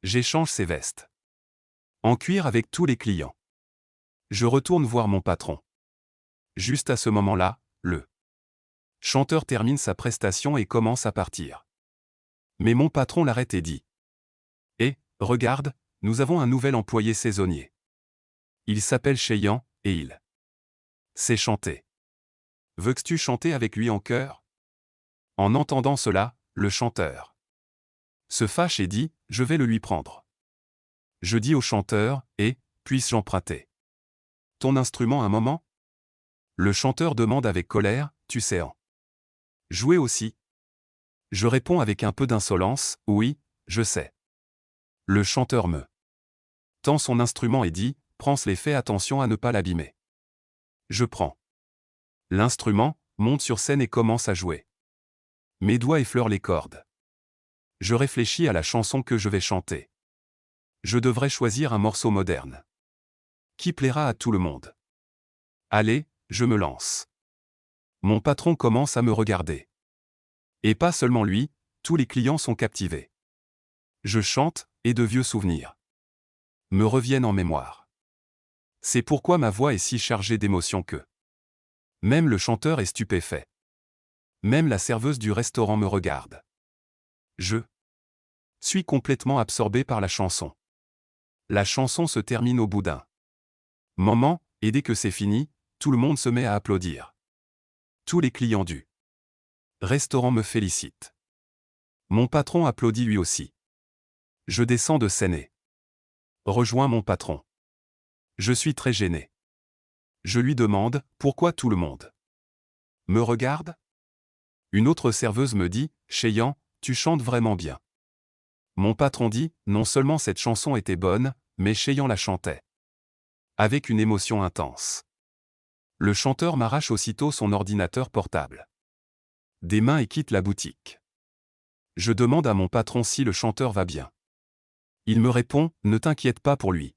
J'échange ces vestes en cuir avec tous les clients. Je retourne voir mon patron. Juste à ce moment-là, le chanteur termine sa prestation et commence à partir. Mais mon patron l'arrête et dit, eh, regarde, nous avons un nouvel employé saisonnier. Il s'appelle Cheyan, et il sait chanter. Veux-tu chanter avec lui en chœur? En entendant cela, le chanteur se fâche et dit, je vais le lui prendre. Je dis au chanteur, puis-je emprunter ton instrument un moment? Le chanteur demande avec colère, tu sais en jouer aussi? Je réponds avec un peu d'insolence, oui, je sais. Le chanteur me tend son instrument et dit, prends-le, fais attention à ne pas l'abîmer. Je prends l'instrument, monte sur scène et commence à jouer. Mes doigts effleurent les cordes. Je réfléchis à la chanson que je vais chanter. Je devrais choisir un morceau moderne. Qui plaira à tout le monde. Allez, je me lance. Mon patron commence à me regarder. Et pas seulement lui, tous les clients sont captivés. Je chante, et de vieux souvenirs me reviennent en mémoire. C'est pourquoi ma voix est si chargée d'émotions que même le chanteur est stupéfait. Même la serveuse du restaurant me regarde. Je suis complètement absorbé par la chanson. La chanson se termine au bout d'un moment, et dès que c'est fini, tout le monde se met à applaudir. Tous les clients du restaurant me félicitent. Mon patron applaudit lui aussi. Je descends de scène et rejoins mon patron. Je suis très gêné. Je lui demande pourquoi tout le monde me regarde. Une autre serveuse me dit « Cheyan, tu chantes vraiment bien ». Mon patron dit « Non seulement cette chanson était bonne, mais Cheyan la chantait avec une émotion intense ». Le chanteur m'arrache aussitôt son ordinateur portable des mains et quitte la boutique. Je demande à mon patron si le chanteur va bien. Il me répond « Ne t'inquiète pas pour lui.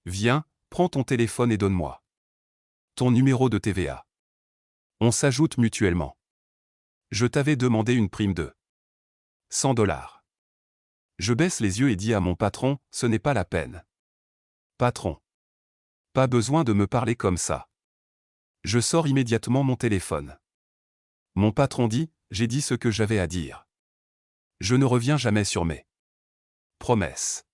Viens, prends ton téléphone et donne-moi ton numéro de TVA. On s'ajoute mutuellement. Je t'avais demandé une prime de $100. Je baisse les yeux et dis à mon patron, ce n'est pas la peine. Patron. Pas besoin de me parler comme ça. Je sors immédiatement mon téléphone. Mon patron dit, j'ai dit ce que j'avais à dire. Je ne reviens jamais sur mes promesses.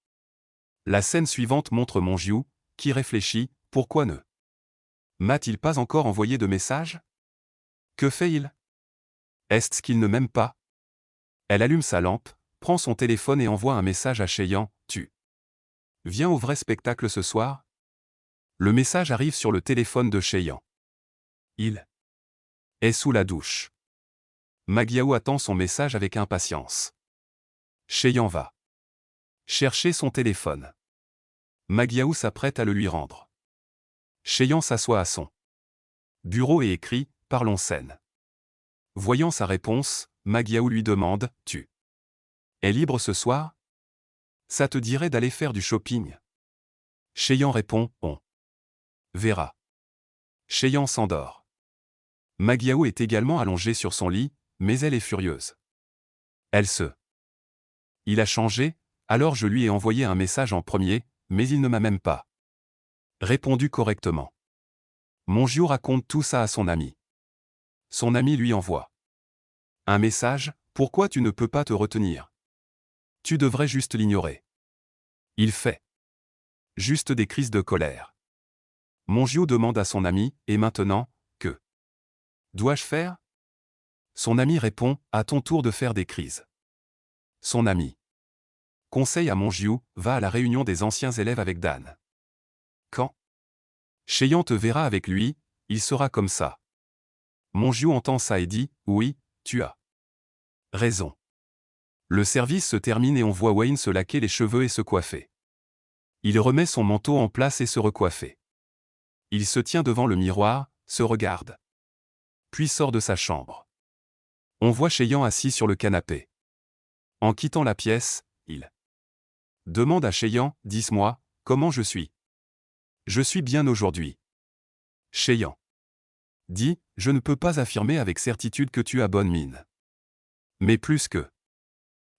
La scène suivante montre mon Jiu, qui réfléchit, pourquoi ne m'a-t-il pas encore envoyé de message? Que fait-il? Est-ce qu'il ne m'aime pas? Elle allume sa lampe, prend son téléphone et envoie un message à Cheyan, tu viens au vrai spectacle ce soir? Le message arrive sur le téléphone de Cheyan. Il est sous la douche. Magiao attend son message avec impatience. Cheyan va chercher son téléphone. Magiao s'apprête à le lui rendre. Cheyan s'assoit à son bureau et écrit « Parlons scène ». Voyant sa réponse, Magiao lui demande « Tu es libre ce soir? Ça te dirait d'aller faire du shopping ?» Cheyan répond « On verra ». Cheyan s'endort. Magiao est également allongée sur son lit, mais elle est furieuse. Elle se Il a changé, alors je lui ai envoyé un message en premier, mais il ne m'a même pas répondu correctement. Mon Jiu raconte tout ça à son ami. Son ami lui envoie un message, pourquoi tu ne peux pas te retenir? Tu devrais juste l'ignorer. Il fait juste des crises de colère. Mon Jiu demande à son ami, et maintenant, que dois-je faire? Son ami répond, à ton tour de faire des crises. Son ami conseille à mon Jiu, va à la réunion des anciens élèves avec Dan. Quand Cheyan te verra avec lui, il sera comme ça. Mon Jiu entend ça et dit, oui, tu as raison. Le service se termine et on voit Wayne se laquer les cheveux et se coiffer. Il remet son manteau en place et se recoiffer. Il se tient devant le miroir, se regarde. Puis sort de sa chambre. On voit Cheyan assis sur le canapé. En quittant la pièce, il demande à Cheyan, dis-moi, comment je suis? Je suis bien aujourd'hui. Cheyan dit, je ne peux pas affirmer avec certitude que tu as bonne mine. Mais plus que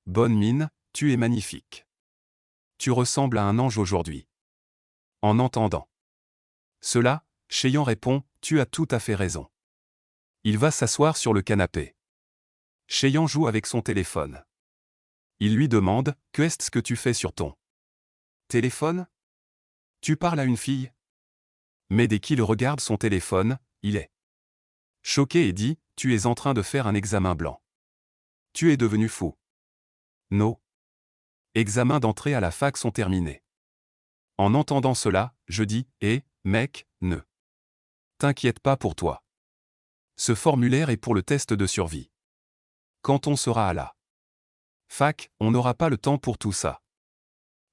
bonne mine, tu es magnifique. Tu ressembles à un ange aujourd'hui. En entendant cela, Cheyan répond, tu as tout à fait raison. Il va s'asseoir sur le canapé. Cheyan joue avec son téléphone. Il lui demande, qu'est-ce que tu fais sur ton téléphone? Tu parles à une fille? Mais dès qu'il regarde son téléphone, il est choqué et dit, tu es en train de faire un examen blanc. Tu es devenu fou. Nos examens d'entrée à la fac sont terminés. En entendant cela, je dis, mec, ne t'inquiète pas pour toi. Ce formulaire est pour le test de survie. Quand on sera à la fac, on n'aura pas le temps pour tout ça.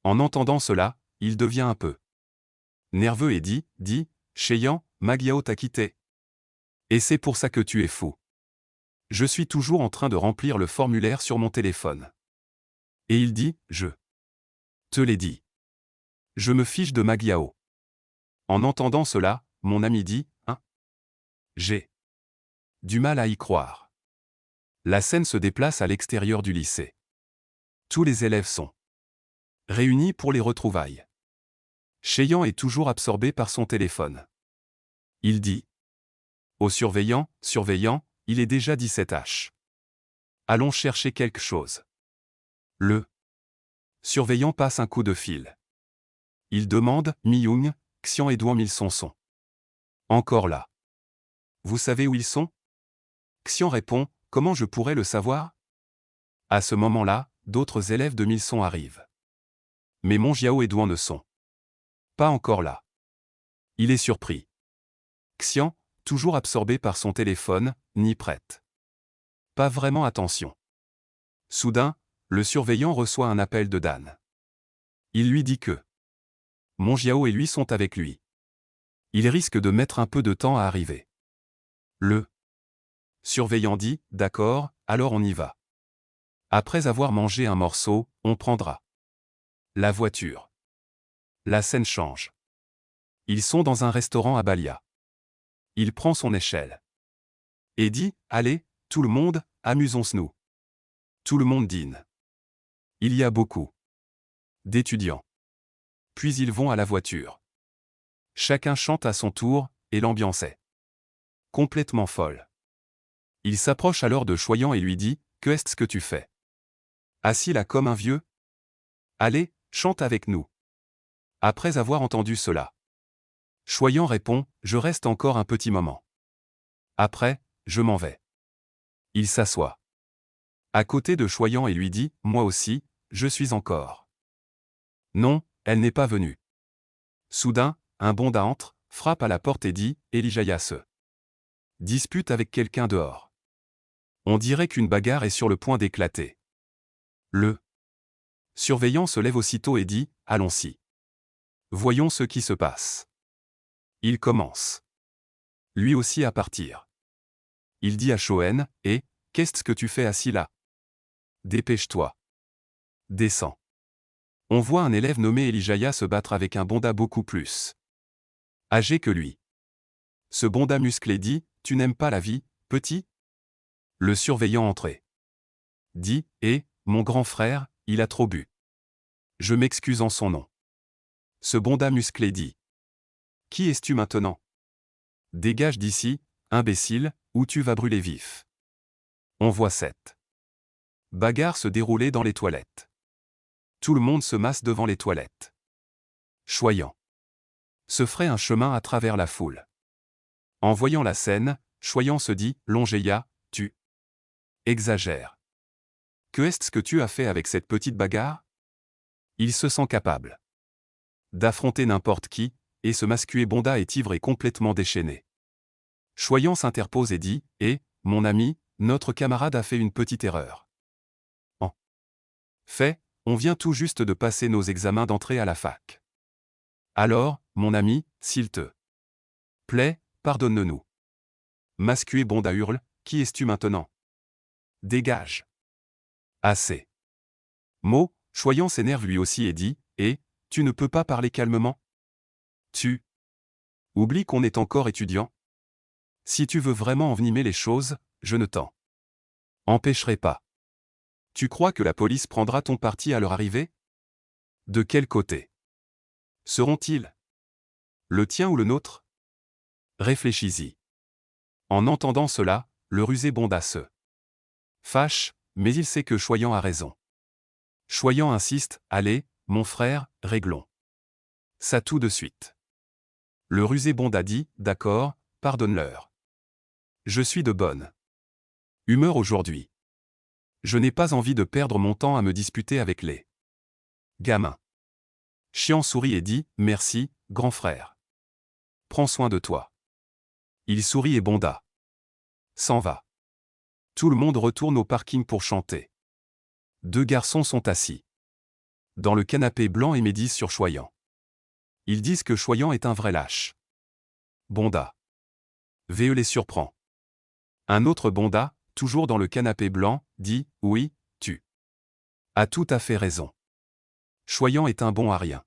En entendant cela, il devient un peu nerveux et dit, Cheyan, Magiao t'a quitté. Et c'est pour ça que tu es fou. Je suis toujours en train de remplir le formulaire sur mon téléphone. Et il dit, je Te l'ai dit. Je me fiche de Magiao. En entendant cela, mon ami dit, hein? J'ai du mal à y croire. La scène se déplace à l'extérieur du lycée. Tous les élèves sont réunis pour les retrouvailles. Cheyenne est toujours absorbé par son téléphone. Il dit au surveillant, surveillant, il est déjà 17h. Allons chercher quelque chose. Le surveillant passe un coup de fil. Il demande, Mi-young, Xian et Duan Milson sont encore là. Vous savez où ils sont? Xian répond, comment je pourrais le savoir? À ce moment-là, d'autres élèves de Milson arrivent. Mais Monjiao et Duan ne sont pas encore là. Il est surpris. Xian, toujours absorbé par son téléphone, n'y prête pas vraiment attention. Soudain, le surveillant reçoit un appel de Dan. Il lui dit que Monjiao et lui sont avec lui. Il risque de mettre un peu de temps à arriver. Le surveillant dit, d'accord, alors on y va. Après avoir mangé un morceau, on prendra la voiture. La scène change. Ils sont dans un restaurant à Balia. Il prend son échelle et dit, allez, tout le monde, amusons-nous. Tout le monde dîne. Il y a beaucoup d'étudiants. Puis ils vont à la voiture. Chacun chante à son tour, et l'ambiance est complètement folle. Il s'approche alors de Choyant et lui dit, que est-ce que tu fais? Assis là comme un vieux? Allez, chante avec nous. Après avoir entendu cela, Choyant répond, je reste encore un petit moment. Après, je m'en vais. Il s'assoit à côté de Choyant et lui dit, moi aussi, je suis encore. Non, elle n'est pas venue. Soudain, un bonda entre, frappe à la porte et dit, Elijaya se dispute avec quelqu'un dehors. On dirait qu'une bagarre est sur le point d'éclater. Le surveillant se lève aussitôt et dit, allons-y. Voyons ce qui se passe. Il commence lui aussi à partir. Il dit à Shoen, qu'est-ce que tu fais assis là? Dépêche-toi. Descends. On voit un élève nommé Elijaya se battre avec un bonda beaucoup plus âgé que lui. Ce bonda musclé dit, tu n'aimes pas la vie, petit? Le surveillant entré dit, mon grand frère, il a trop bu. Je m'excuse en son nom. Ce bonda musclé dit, qui es-tu maintenant? Dégage d'ici, imbécile, ou tu vas brûler vif. On voit cette bagarre se dérouler dans les toilettes. Tout le monde se masse devant les toilettes. Choyant se ferait un chemin à travers la foule. En voyant la scène, Choyant se dit, Longéya, tu exagères. Que est-ce que tu as fait avec cette petite bagarre? Il se sent capable d'affronter n'importe qui, et ce mascué bonda est ivre et complètement déchaîné. Choyant s'interpose et dit, mon ami, notre camarade a fait une petite erreur. En fait, on vient tout juste de passer nos examens d'entrée à la fac. Alors, mon ami, s'il te plaît, pardonne-nous. Mascué bonda hurle, qui es-tu maintenant? Dégage. Assez. Choyant s'énerve lui aussi et dit, tu ne peux pas parler calmement? Tu oublies qu'on est encore étudiant? Si tu veux vraiment envenimer les choses, je ne t'en empêcherai pas. Tu crois que la police prendra ton parti à leur arrivée? De quel côté seront-ils? Le tien ou le nôtre? Réfléchis-y. En entendant cela, le rusé bonda se fâche, mais il sait que Choyant a raison. Choyant insiste, allez, mon frère, réglons ça tout de suite. Le rusé bonda dit, d'accord, pardonne-leur. Je suis de bonne humeur aujourd'hui. Je n'ai pas envie de perdre mon temps à me disputer avec les gamins. Chian sourit et dit, merci, grand frère. Prends soin de toi. Il sourit et bonda s'en va. Tout le monde retourne au parking pour chanter. Deux garçons sont assis dans le canapé blanc et médisent sur Choyant. Ils disent que Choyant est un vrai lâche. Bonda VE les surprend. Un autre bonda, toujours dans le canapé blanc, dit, oui, tu as tout à fait raison. Choyant est un bon à rien.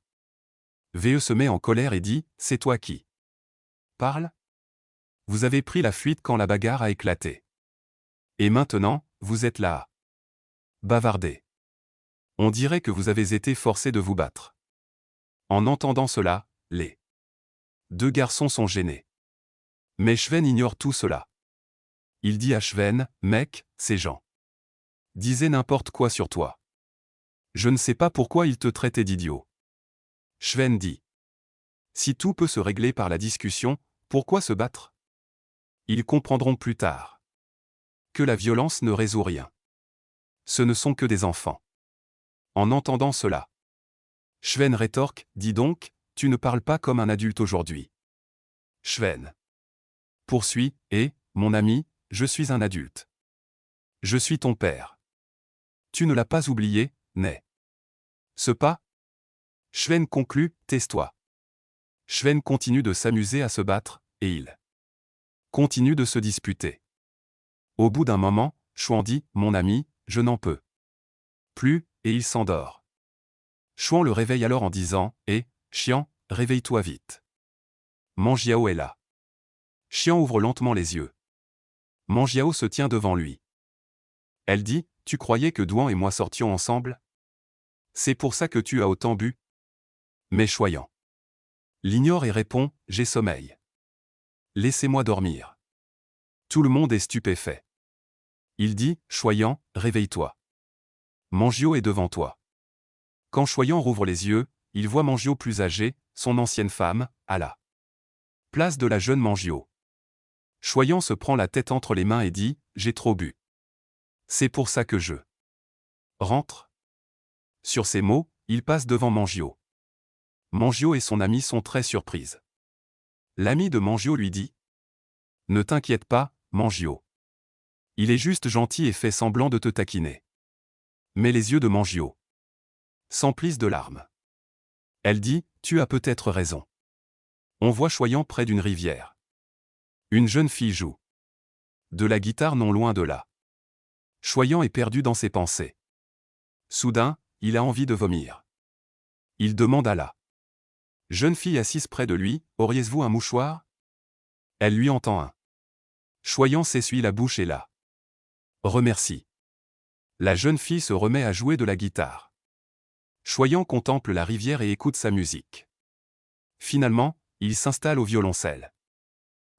VE se met en colère et dit, c'est toi qui parle? Vous avez pris la fuite quand la bagarre a éclaté. Et maintenant, vous êtes là à bavarder. On dirait que vous avez été forcé de vous battre. En entendant cela, les deux garçons sont gênés. Mais Sven ignore tout cela. Il dit à Sven, mec, ces gens disaient n'importe quoi sur toi. Je ne sais pas pourquoi ils te traitaient d'idiot. Sven dit. Si tout peut se régler par la discussion, pourquoi se battre? Ils comprendront plus tard que la violence ne résout rien. Ce ne sont que des enfants. En entendant cela, Sven rétorque, dis donc, tu ne parles pas comme un adulte aujourd'hui. Sven poursuit, et, mon ami, je suis un adulte. Je suis ton père. Tu ne l'as pas oublié, n'est-ce pas? Sven conclut, tais-toi. Sven continue de s'amuser à se battre, et il continue de se disputer. Au bout d'un moment, Chouan dit, mon ami, je n'en peux plus, et il s'endort. Chouan le réveille alors en disant, Chian, réveille-toi vite. Mangiao est là. Chian ouvre lentement les yeux. Mangiao se tient devant lui. Elle dit, tu croyais que Douan et moi sortions ensemble? C'est pour ça que tu as autant bu? Mais Choyant l'ignore et répond, j'ai sommeil. Laissez-moi dormir. Tout le monde est stupéfait. Il dit, Choyant, réveille-toi. Mangio est devant toi. Quand Choyant rouvre les yeux, il voit Mangio plus âgé, son ancienne femme, à la place de la jeune Mangio. Choyant se prend la tête entre les mains et dit, j'ai trop bu. C'est pour ça que je rentre. Sur ces mots, il passe devant Mangio. Mangio et son ami sont très surprises. L'ami de Mangio lui dit, ne t'inquiète pas, Mangio. Il est juste gentil et fait semblant de te taquiner. Mais les yeux de Mangio s'emplissent de larmes. Elle dit, tu as peut-être raison. On voit Choyant près d'une rivière. Une jeune fille joue de la guitare non loin de là. Choyant est perdu dans ses pensées. Soudain, il a envie de vomir. Il demande à la jeune fille assise près de lui, auriez-vous un mouchoir? Elle lui en tend un. Choyant s'essuie la bouche et la remercie. La jeune fille se remet à jouer de la guitare. Choyant contemple la rivière et écoute sa musique. Finalement, il s'installe au violoncelle.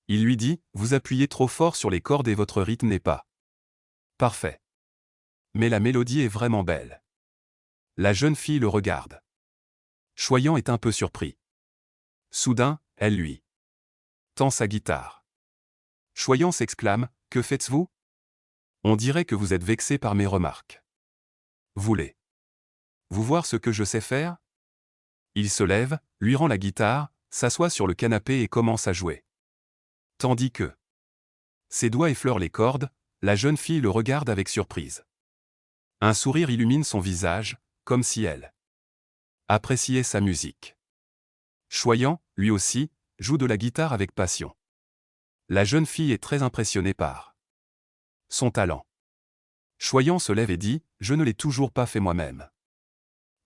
Il lui dit, vous appuyez trop fort sur les cordes et votre rythme n'est pas parfait. Mais la mélodie est vraiment belle. La jeune fille le regarde. Choyant est un peu surpris. Soudain, elle lui tend sa guitare. Choyant s'exclame, que faites-vous? On dirait que vous êtes vexé par mes remarques. Voulez-vous voir ce que je sais faire? Il se lève, lui rend la guitare, s'assoit sur le canapé et commence à jouer. Tandis que ses doigts effleurent les cordes, la jeune fille le regarde avec surprise. Un sourire illumine son visage, comme si elle appréciait sa musique. Choyant, lui aussi, joue de la guitare avec passion. La jeune fille est très impressionnée par son talent. Choyant se lève et dit, je ne l'ai toujours pas fait moi-même.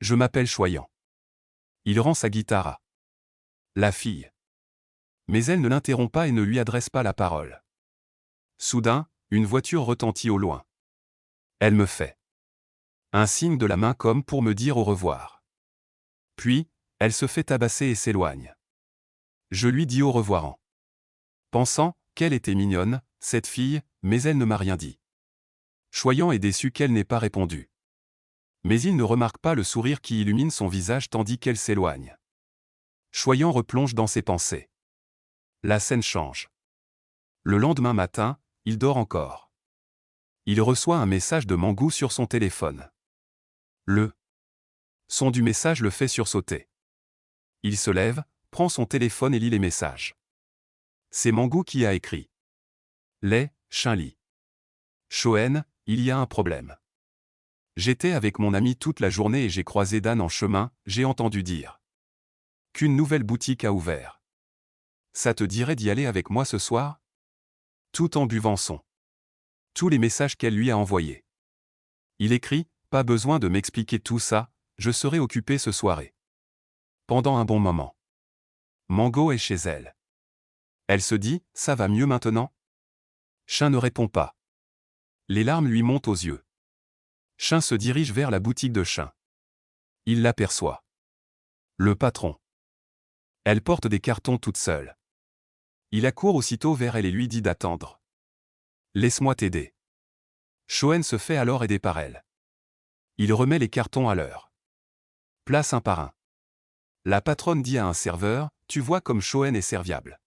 Je m'appelle Choyant. Il rend sa guitare à la fille. Mais elle ne l'interrompt pas et ne lui adresse pas la parole. Soudain, une voiture retentit au loin. Elle me fait un signe de la main comme pour me dire au revoir. Puis, elle se fait tabasser et s'éloigne. Je lui dis au revoir en pensant qu'elle était mignonne, cette fille, mais elle ne m'a rien dit. Choyant est déçu qu'elle n'ait pas répondu. Mais il ne remarque pas le sourire qui illumine son visage tandis qu'elle s'éloigne. Choyant replonge dans ses pensées. La scène change. Le lendemain matin, il dort encore. Il reçoit un message de Mangou sur son téléphone. Le son du message le fait sursauter. Il se lève, prend son téléphone et lit les messages. C'est Mangou qui a écrit. Les, Chinli. Shoen, il y a un problème. J'étais avec mon ami toute la journée et j'ai croisé Dan en chemin, j'ai entendu dire qu'une nouvelle boutique a ouvert. Ça te dirait d'y aller avec moi ce soir? Tout en buvant tous les messages qu'elle lui a envoyés. Il écrit, pas besoin de m'expliquer tout ça, je serai occupé ce soirée. Pendant un bon moment. Mango est chez elle. Elle se dit, ça va mieux maintenant? Shin ne répond pas. Les larmes lui montent aux yeux. Shin se dirige vers la boutique de Shin. Il l'aperçoit. Le patron. Elle porte des cartons toute seule. Il accourt aussitôt vers elle et lui dit d'attendre. Laisse-moi t'aider. Shoen se fait alors aider par elle. Il remet les cartons à l'heure. Place un par un. La patronne dit à un serveur, tu vois comme Shoen est serviable.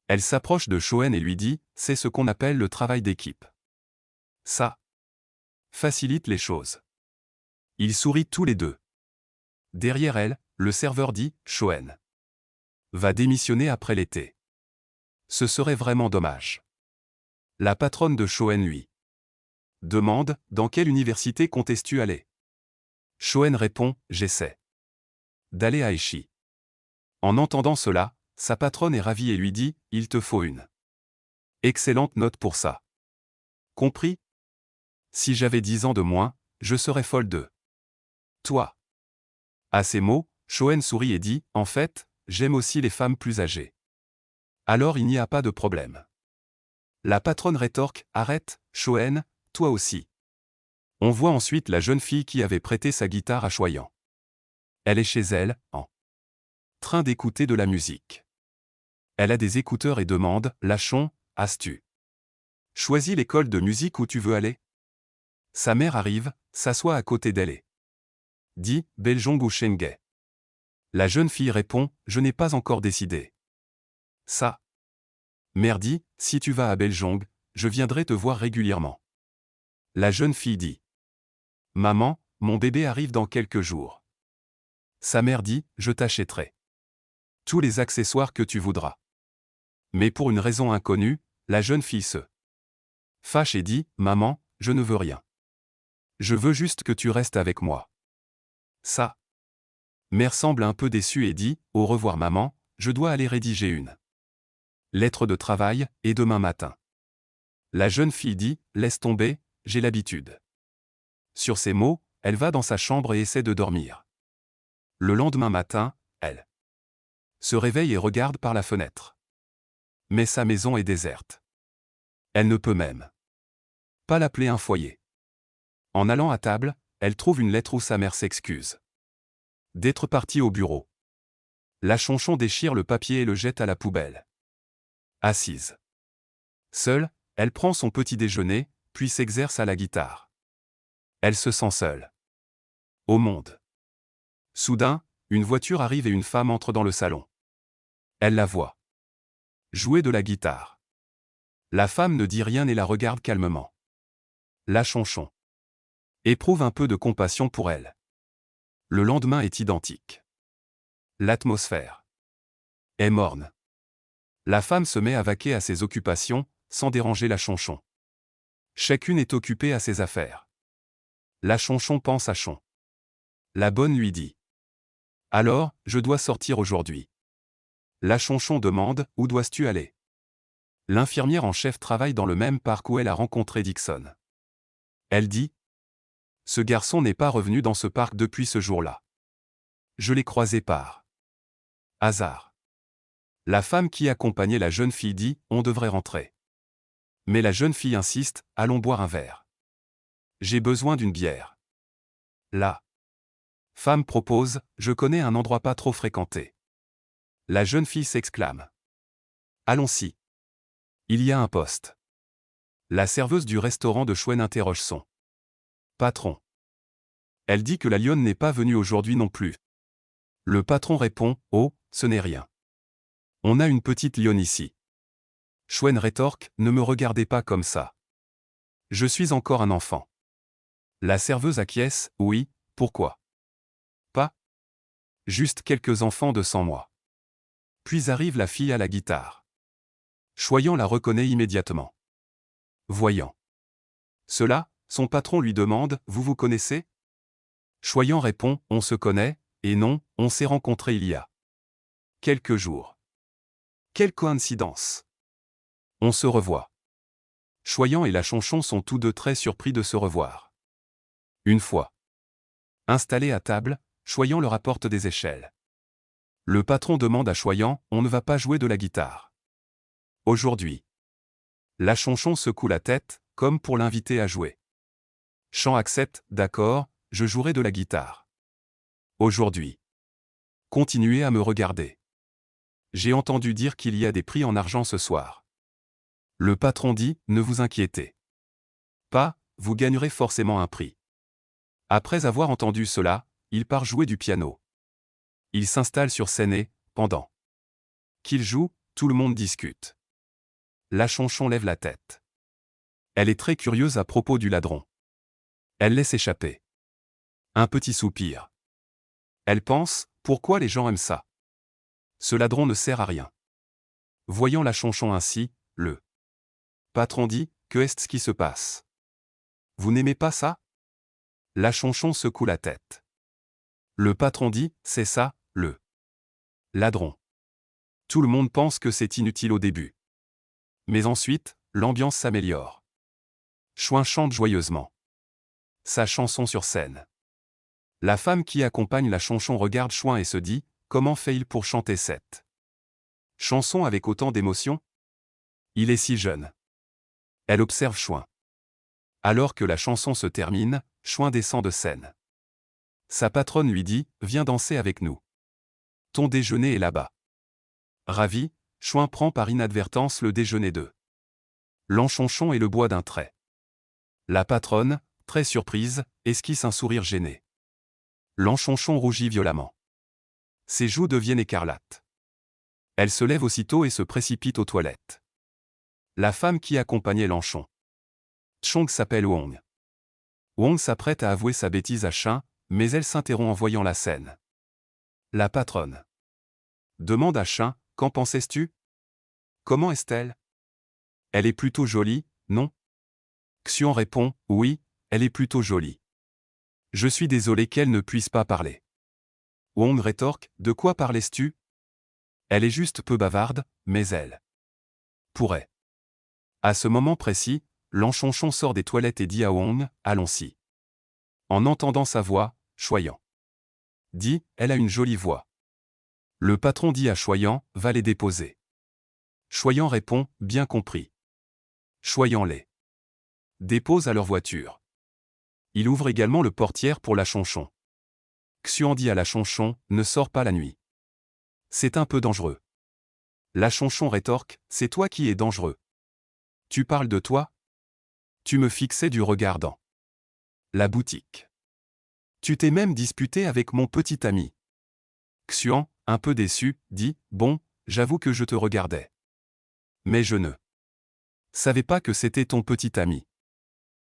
Elle s'approche de Shoen et lui dit, c'est ce qu'on appelle le travail d'équipe. Ça facilite les choses. Ils sourient tous les deux. Derrière elle, le serveur dit, Shoen va démissionner après l'été. Ce serait vraiment dommage. La patronne de Shoen lui demande, dans quelle université comptes-tu aller? Shoen répond, j'essaie d'aller à Aichi. En entendant cela, sa patronne est ravie et lui dit, il te faut une excellente note pour ça. Compris? Si j'avais 10 ans de moins, je serais folle de toi. À ces mots, Shoen sourit et dit, en fait, j'aime aussi les femmes plus âgées. Alors il n'y a pas de problème. La patronne rétorque, arrête, Shoen, toi aussi. On voit ensuite la jeune fille qui avait prêté sa guitare à Choyant. Elle est chez elle, en train d'écouter de la musique. Elle a des écouteurs et demande, Lachon, as-tu choisi l'école de musique où tu veux aller? Sa mère arrive, s'assoit à côté d'elle et dit, Beljong ou Shenge. La jeune fille répond, je n'ai pas encore décidé. Ça. Mère dit, si tu vas à Beljong, je viendrai te voir régulièrement. La jeune fille dit, maman, mon bébé arrive dans quelques jours. Sa mère dit, je t'achèterai tous les accessoires que tu voudras. Mais pour une raison inconnue, la jeune fille se fâche et dit, maman, je ne veux rien. Je veux juste que tu restes avec moi. Ça. Mère semble un peu déçue et dit, au revoir maman, je dois aller rédiger une lettre de travail, et demain matin. La jeune fille dit, laisse tomber, j'ai l'habitude. Sur ces mots, elle va dans sa chambre et essaie de dormir. Le lendemain matin, elle se réveille et regarde par la fenêtre. Mais sa maison est déserte. Elle ne peut même pas l'appeler un foyer. En allant à table, elle trouve une lettre où sa mère s'excuse d'être partie au bureau. La chonchon déchire le papier et le jette à la poubelle. Assise seule, elle prend son petit déjeuner, puis s'exerce à la guitare. Elle se sent seule au monde. Soudain, une voiture arrive et une femme entre dans le salon. Elle la voit jouer de la guitare. La femme ne dit rien et la regarde calmement. La chonchon éprouve un peu de compassion pour elle. Le lendemain est identique. L'atmosphère est morne. La femme se met à vaquer à ses occupations, sans déranger la chonchon. Chacune est occupée à ses affaires. La chonchon pense à Chon. La bonne lui dit. Alors, je dois sortir aujourd'hui. La chonchon demande, où dois-tu aller? L'infirmière en chef travaille dans le même parc où elle a rencontré Dixon. Elle dit. Ce garçon n'est pas revenu dans ce parc depuis ce jour-là. Je l'ai croisé par hasard. La femme qui accompagnait la jeune fille dit, on devrait rentrer. Mais la jeune fille insiste, allons boire un verre. J'ai besoin d'une bière. La femme propose, je connais un endroit pas trop fréquenté. La jeune fille s'exclame. Allons-y. Il y a un poste. La serveuse du restaurant de Chouen interroge son patron. Elle dit que la lionne n'est pas venue aujourd'hui non plus. Le patron répond, oh, ce n'est rien. On a une petite lionne ici. Chouen rétorque, ne me regardez pas comme ça. Je suis encore un enfant. La serveuse acquiesce, oui, pourquoi pas? Juste quelques enfants de 100 mois. Puis arrive la fille à la guitare. Choyant la reconnaît immédiatement. Voyant cela, son patron lui demande, vous vous connaissez? Choyant répond, on se connaît, et non, on s'est rencontrés il y a quelques jours. Quelle coïncidence! On se revoit. Choyant et la chonchon sont tous deux très surpris de se revoir. Une fois Installé à table, Choyant leur apporte des échelles. Le patron demande à Choyant, on ne va pas jouer de la guitare. Aujourd'hui. Lachonchon secoue la tête, comme pour l'inviter à jouer. Chan accepte, d'accord, je jouerai de la guitare. Aujourd'hui. Continuez à me regarder. J'ai entendu dire qu'il y a des prix en argent ce soir. Le patron dit, ne vous inquiétez pas, vous gagnerez forcément un prix. Après avoir entendu cela, il part jouer du piano. Il s'installe sur scène et, pendant qu'il joue, tout le monde discute. Lachonchon lève la tête. Elle est très curieuse à propos du ladron. Elle laisse échapper un petit soupir. Elle pense, pourquoi les gens aiment ça? Ce ladron ne sert à rien. Voyant Lachonchon ainsi, le patron dit, que est-ce qui se passe? Vous n'aimez pas ça? Lachonchon secoue la tête. Le patron dit, c'est ça, le ladron. Tout le monde pense que c'est inutile au début. Mais ensuite, l'ambiance s'améliore. Chouin chante joyeusement sa chanson sur scène. La femme qui accompagne Lachonchon regarde Chouin et se dit, comment fait-il pour chanter cette chanson avec autant d'émotion? Il est si jeune. Elle observe Chouin. Alors que la chanson se termine, Chouin descend de scène. Sa patronne lui dit, viens danser avec nous. Ton déjeuner est là-bas. Ravi, Chouin prend par inadvertance le déjeuner de Lachonchon et le boit d'un trait. La patronne, très surprise, esquisse un sourire gêné. Lachonchon rougit violemment. Ses joues deviennent écarlates. Elle se lève aussitôt et se précipite aux toilettes. La femme qui accompagnait Lachon Chong s'appelle Wong. Wong s'apprête à avouer sa bêtise à Chin, mais elle s'interrompt en voyant la scène. La patronne demande à Chin, qu'en pensais-tu? Comment est-elle? Elle est plutôt jolie, non? Xian répond, oui, elle est plutôt jolie. Je suis désolé qu'elle ne puisse pas parler. Wong rétorque, de quoi parlais-tu? Elle est juste peu bavarde, mais elle pourrait. À ce moment précis, Lachonchon sort des toilettes et dit à Wong, allons-y. En entendant sa voix, Choyant dit, elle a une jolie voix. Le patron dit à Choyant, va les déposer. Choyant répond, bien compris. Choyant les dépose à leur voiture. Il ouvre également le portière pour Lachonchon. Xian dit à Lachonchon, ne sors pas la nuit. C'est un peu dangereux. Lachonchon rétorque, c'est toi qui es dangereux. Tu parles de toi? Tu me fixais du regard dans la boutique. Tu t'es même disputé avec mon petit ami. Xian, un peu déçu, dit, bon, j'avoue que je te regardais. Mais je ne savais pas que c'était ton petit ami.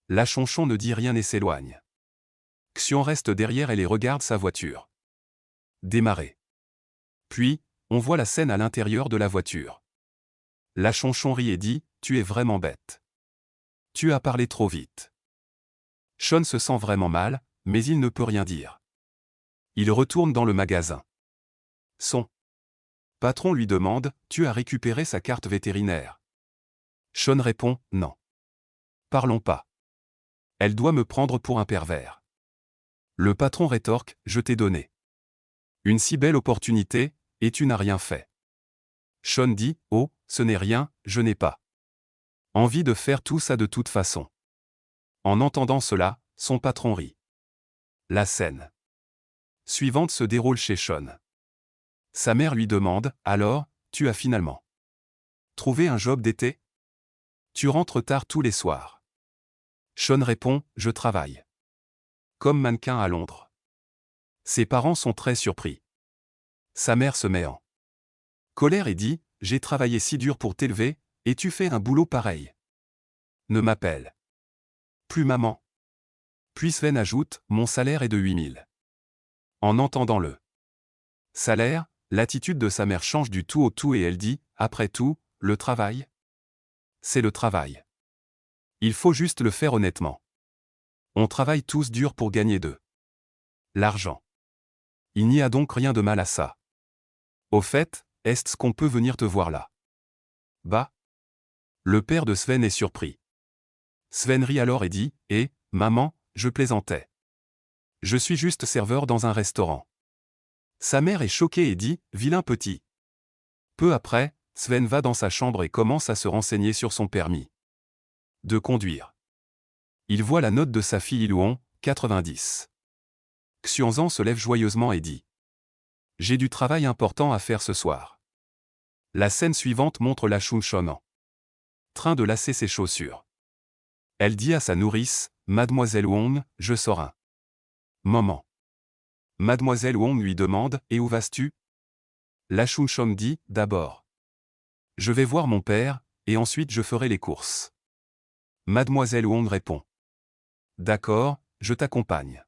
Lachonchon ne dit rien et s'éloigne. Xian reste derrière et les regarde sa voiture démarrer. Puis, on voit la scène à l'intérieur de la voiture. Lachonchon rit et dit, tu es vraiment bête. Tu as parlé trop vite. Sean se sent vraiment mal, mais il ne peut rien dire. Il retourne dans le magasin. Son patron lui demande, tu as récupéré sa carte vétérinaire? Sean répond, non. Parlons pas. Elle doit me prendre pour un pervers. Le patron rétorque, je t'ai donné une si belle opportunité, et tu n'as rien fait. Sean dit, oh, ce n'est rien, je n'ai pas envie de faire tout ça de toute façon. En entendant cela, son patron rit. La scène suivante se déroule chez Sean. Sa mère lui demande, alors, tu as finalement trouvé un job d'été? Tu rentres tard tous les soirs. Sean répond, je travaille comme mannequin à Londres. Ses parents sont très surpris. Sa mère se met en colère et dit, j'ai travaillé si dur pour t'élever, et tu fais un boulot pareil. Ne m'appelle plus maman. Puis Sven ajoute, mon salaire est de 8000. En entendant le salaire, l'attitude de sa mère change du tout au tout et elle dit, après tout, le travail? C'est le travail. Il faut juste le faire honnêtement. On travaille tous dur pour gagner de l'argent. Il n'y a donc rien de mal à ça. Au fait, est-ce qu'on peut venir te voir là? Bah? Le père de Sven est surpris. Sven rit alors et dit, maman, je plaisantais. Je suis juste serveur dans un restaurant. Sa mère est choquée et dit, vilain petit. Peu après, Sven va dans sa chambre et commence à se renseigner sur son permis de conduire. Il voit la note de sa fille Iluon, 90. Xianzan se lève joyeusement et dit. J'ai du travail important à faire ce soir. La scène suivante montre la Chunshon en train de lasser ses chaussures. Elle dit à sa nourrice, Mademoiselle Wong, je sors un moment. Mademoiselle Wong lui demande, et où vas-tu? La Chunshon dit, d'abord. Je vais voir mon père, et ensuite je ferai les courses. Mademoiselle Wong répond. D'accord, je t'accompagne.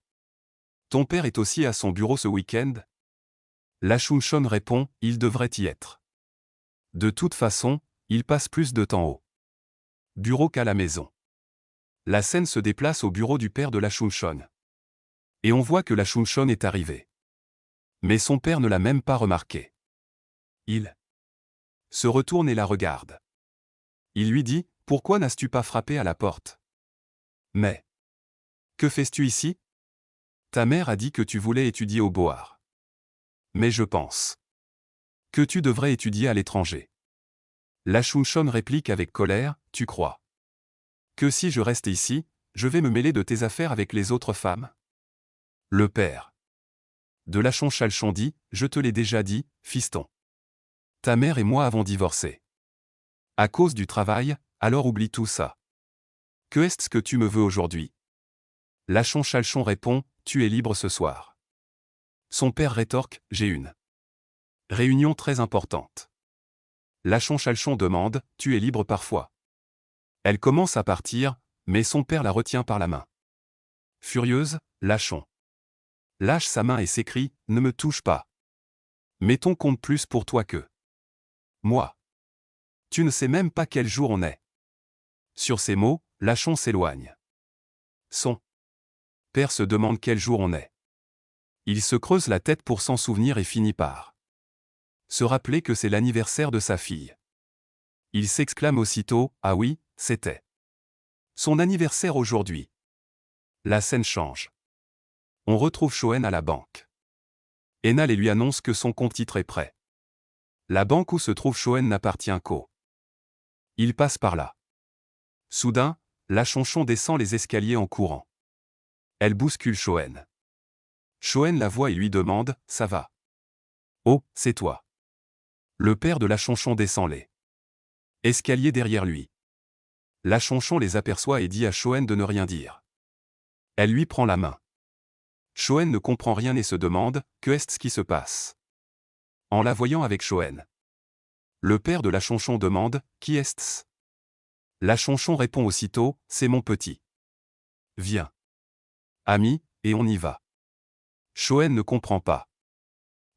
Ton père est aussi à son bureau ce week-end? La Chunshon répond, il devrait y être. De toute façon, il passe plus de temps au bureau qu'à la maison. La scène se déplace au bureau du père de la Chunshon. Et on voit que la Chunshon est arrivée. Mais son père ne l'a même pas remarqué. Il se retourne et la regarde. Il lui dit, pourquoi n'as-tu pas frappé à la porte? Mais que fais-tu ici? Ta mère a dit que tu voulais étudier au Boar. Mais je pense que tu devrais étudier à l'étranger. La Chunshon réplique avec colère, tu crois que si je reste ici, je vais me mêler de tes affaires avec les autres femmes? Le père de la Chonchon dit, je te l'ai déjà dit, fiston. Ta mère et moi avons divorcé. À cause du travail, alors oublie tout ça. Que est-ce que tu me veux aujourd'hui? La Chonchon répond, tu es libre ce soir. Son père rétorque, j'ai une réunion très importante. La Chonchon demande, tu es libre parfois. Elle commence à partir, mais son père la retient par la main. Furieuse, la Chon lâche sa main et s'écrie, ne me touche pas. Mettons compte plus pour toi que moi. Tu ne sais même pas quel jour on est. Sur ces mots, la Chon s'éloigne. Son père se demande quel jour on est. Il se creuse la tête pour s'en souvenir et finit par se rappeler que c'est l'anniversaire de sa fille. Il s'exclame aussitôt, ah oui, c'était son anniversaire aujourd'hui. La scène change. On retrouve Shoen à la banque. Enal et lui annonce que son compte titre est prêt. La banque où se trouve Shoen n'appartient qu'au. Il passe par là. Soudain, la Chonchon descend les escaliers en courant. Elle bouscule Shoen. Shoen la voit et lui demande, ça va? Oh, c'est toi. Le père de la Chonchon descend les escaliers derrière lui. La Chonchon les aperçoit et dit à Shoen de ne rien dire. Elle lui prend la main. Shoen ne comprend rien et se demande, que est-ce qui se passe? En la voyant avec Shoen. Le père de la Chonchon demande, qui est-ce? La Chonchon répond aussitôt, c'est mon petit. Viens. Ami, et on y va. Shoen ne comprend pas.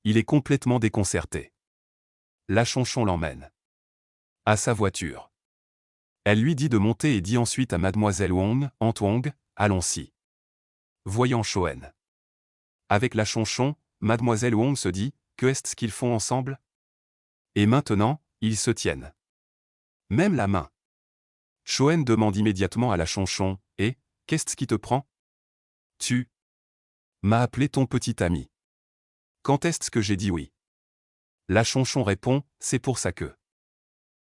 Il est complètement déconcerté. La Chonchon l'emmène à sa voiture. Elle lui dit de monter et dit ensuite à Mademoiselle Wong, Antwong, allons-y. Voyant Shoen avec la Chonchon, Mademoiselle Wong se dit, que est-ce qu'ils font ensemble? Et maintenant, ils se tiennent. Même la main. Shoen demande immédiatement à la Chonchon, et, qu'est-ce qui te prend? Tu m'as appelé ton petit ami. Quand est-ce que j'ai dit oui? La Chonchon répond, c'est pour ça que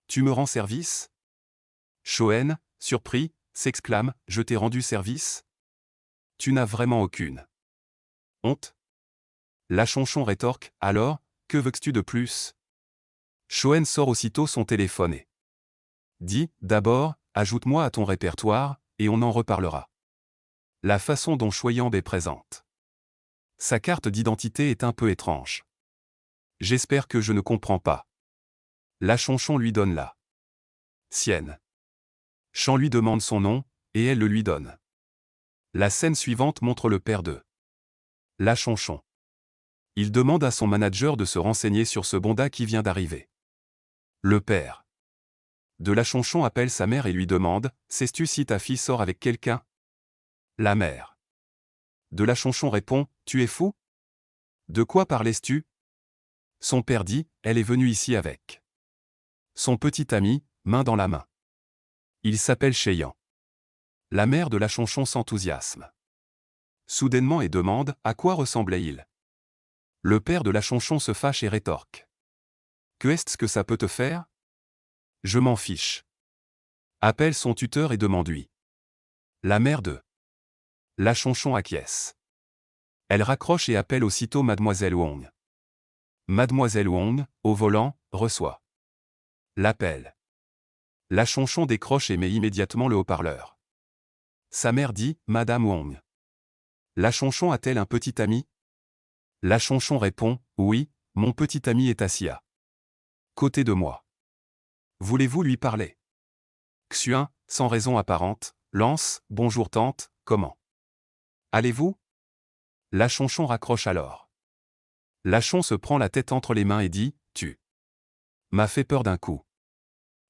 tu me rends service? Shoen, surpris, s'exclame, je t'ai rendu service? Tu n'as vraiment aucune honte? La Chonchon rétorque, alors, que veux-tu de plus? Shoen sort aussitôt son téléphone et dit, d'abord, ajoute-moi à ton répertoire, et on en reparlera. La façon dont Choyambe est présente. Sa carte d'identité est un peu étrange. J'espère que je ne comprends pas. La Chonchon lui donne la sienne. Chan lui demande son nom, et elle le lui donne. La scène suivante montre le père de la Chonchon. Il demande à son manager de se renseigner sur ce bonda qui vient d'arriver. Le père de la Chonchon appelle sa mère et lui demande, sais-tu si ta fille sort avec quelqu'un? La mère de la Chonchon répond, tu es fou? De quoi parlais-tu? Son père dit, elle est venue ici avec son petit ami, main dans la main. Il s'appelle Cheyan. La mère de la Chonchon s'enthousiasme. soudainement et demande à quoi ressemblait-il. Le père de la Chonchon se fâche et rétorque. Que est-ce que ça peut te faire? Je m'en fiche. Appelle son tuteur et demande-lui. La mère de la Chonchon acquiesce. Elle raccroche et appelle aussitôt Mademoiselle Wong. Mademoiselle Wong, au volant, reçoit l'appel. La Chonchon décroche et met immédiatement le haut-parleur. Sa mère dit, Madame Wong. La Chonchon a-t-elle un petit ami? La Chonchon répond, oui, mon petit ami est assis à côté de moi. Voulez-vous lui parler? Xuan, sans raison apparente, lance, bonjour tante, comment allez-vous? La Chonchon raccroche alors. La Chon se prend la tête entre les mains et dit, tu m'as fait peur d'un coup.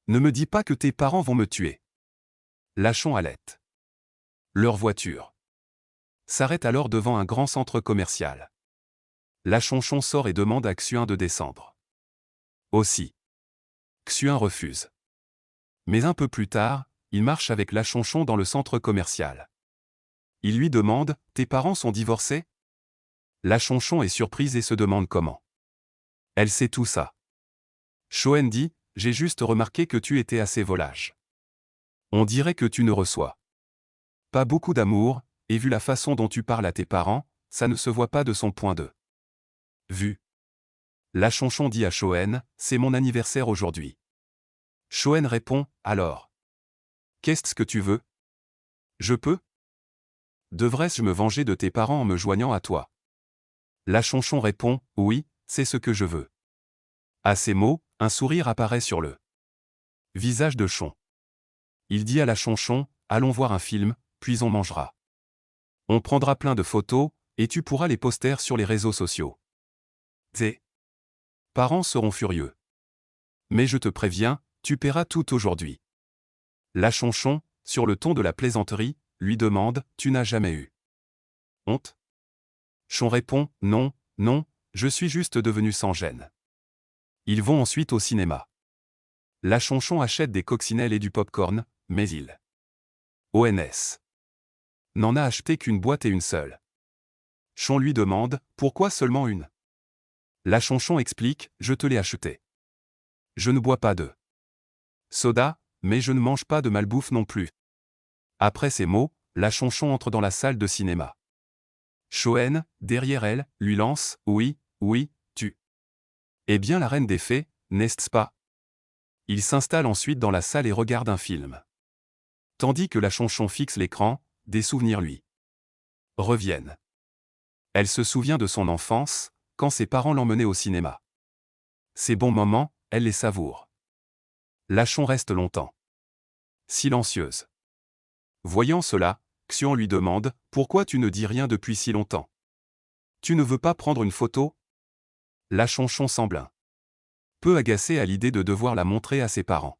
Ne me dis pas que tes parents vont me tuer. La Chon halète. Leur voiture s'arrête alors devant un grand centre commercial. La Chonchon sort et demande à Xuan de descendre. Aussi. Xuan refuse. Mais un peu plus tard, il marche avec la Chonchon dans le centre commercial. Il lui demande, tes parents sont divorcés? La Chonchon est surprise et se demande comment. Elle sait tout ça. Shoen dit, j'ai juste remarqué que tu étais assez volage. On dirait que tu ne reçois pas beaucoup d'amour, et vu la façon dont tu parles à tes parents, ça ne se voit pas de son point de vue. La Chonchon dit à Shoen, c'est mon anniversaire aujourd'hui. Shoen répond, alors. Qu'est-ce que tu veux? Je peux? Devrais-je me venger de tes parents en me joignant à toi? La Chonchon répond, oui, c'est ce que je veux. À ces mots, un sourire apparaît sur le visage de Chon. Il dit à la Chonchon, allons voir un film, puis on mangera. On prendra plein de photos, et tu pourras les poster sur les réseaux sociaux. Tes parents seront furieux. Mais je te préviens, tu paieras tout aujourd'hui. La Chonchon, sur le ton de la plaisanterie, lui demande, tu n'as jamais eu honte? Chon répond, non, non, je suis juste devenu sans gêne. Ils vont ensuite au cinéma. La Chonchon achète des coccinelles et du pop-corn, mais il ONS n'en a acheté qu'une boîte et une seule. Chon lui demande, pourquoi seulement une? La Chonchon explique, je te l'ai acheté. Je ne bois pas de soda, mais je ne mange pas de malbouffe non plus. Après ces mots, la Chonchon entre dans la salle de cinéma. Shoen, derrière elle, lui lance, oui, oui, tu es bien la reine des fées, n'est-ce pas? Il s'installe ensuite dans la salle et regarde un film. Tandis que la Chonchon fixe l'écran, des souvenirs lui reviennent. Elle se souvient de son enfance, quand ses parents l'emmenaient au cinéma. Ces bons moments, elle les savoure. La Chon reste longtemps silencieuse. Voyant cela, Xuan lui demande, pourquoi tu ne dis rien depuis si longtemps? Tu ne veux pas prendre une photo? La Chonchon semble un peu agacée à l'idée de devoir la montrer à ses parents.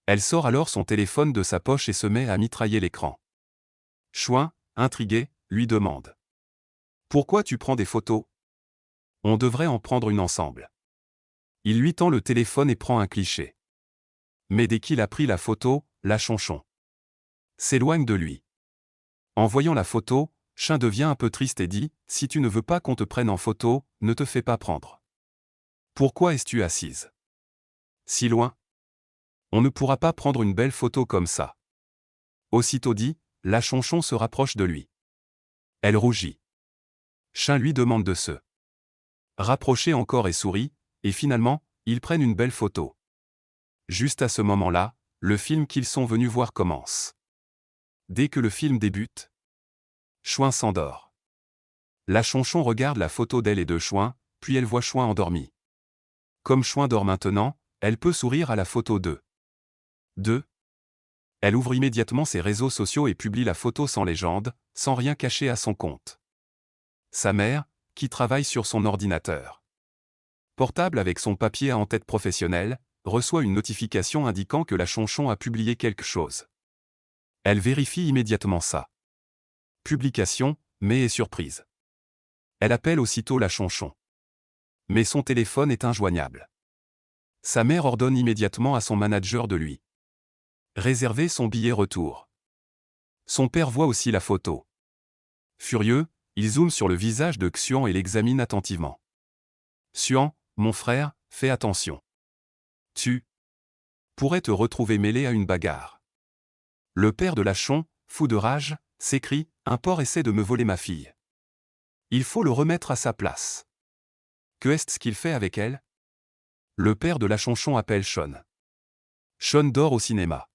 Elle sort alors son téléphone de sa poche et se met à mitrailler l'écran. Xuan, intrigué, lui demande. Pourquoi tu prends des photos? On devrait en prendre une ensemble. Il lui tend le téléphone et prend un cliché. Mais dès qu'il a pris la photo, la Chonchon s'éloigne de lui. En voyant la photo, Chun devient un peu triste et dit, si tu ne veux pas qu'on te prenne en photo, ne te fais pas prendre. Pourquoi es-tu assise si loin? On ne pourra pas prendre une belle photo comme ça. Aussitôt dit, la Chonchon se rapproche de lui. Elle rougit. Chun lui demande de se rapprocher encore et sourit, et finalement, ils prennent une belle photo. Juste à ce moment-là, le film qu'ils sont venus voir commence. Dès que le film débute, Xuan s'endort. La Chonchon regarde la photo d'elle et de Xuan, puis elle voit Xuan endormi. Comme Xuan dort maintenant, elle peut sourire à la photo d'eux. Elle ouvre immédiatement ses réseaux sociaux et publie la photo sans légende, sans rien cacher à son compte. Sa mère, qui travaille sur son ordinateur portable avec son papier en tête professionnelle, reçoit une notification indiquant que la Chonchon a publié quelque chose. Elle vérifie immédiatement sa publication, mais est surprise. Elle appelle aussitôt la Chonchon. Mais son téléphone est injoignable. Sa mère ordonne immédiatement à son manager de lui réserver son billet retour. Son père voit aussi la photo. Furieux, il zoome sur le visage de Xian et l'examine attentivement. Xian, mon frère, fais attention. Tu pourrais te retrouver mêlé à une bagarre. Le père de Lachon, fou de rage, s'écrie, un porc essaie de me voler ma fille. Il faut le remettre à sa place. Que est-ce qu'il fait avec elle? Le père de Lachonchon appelle Sean. Sean dort au cinéma.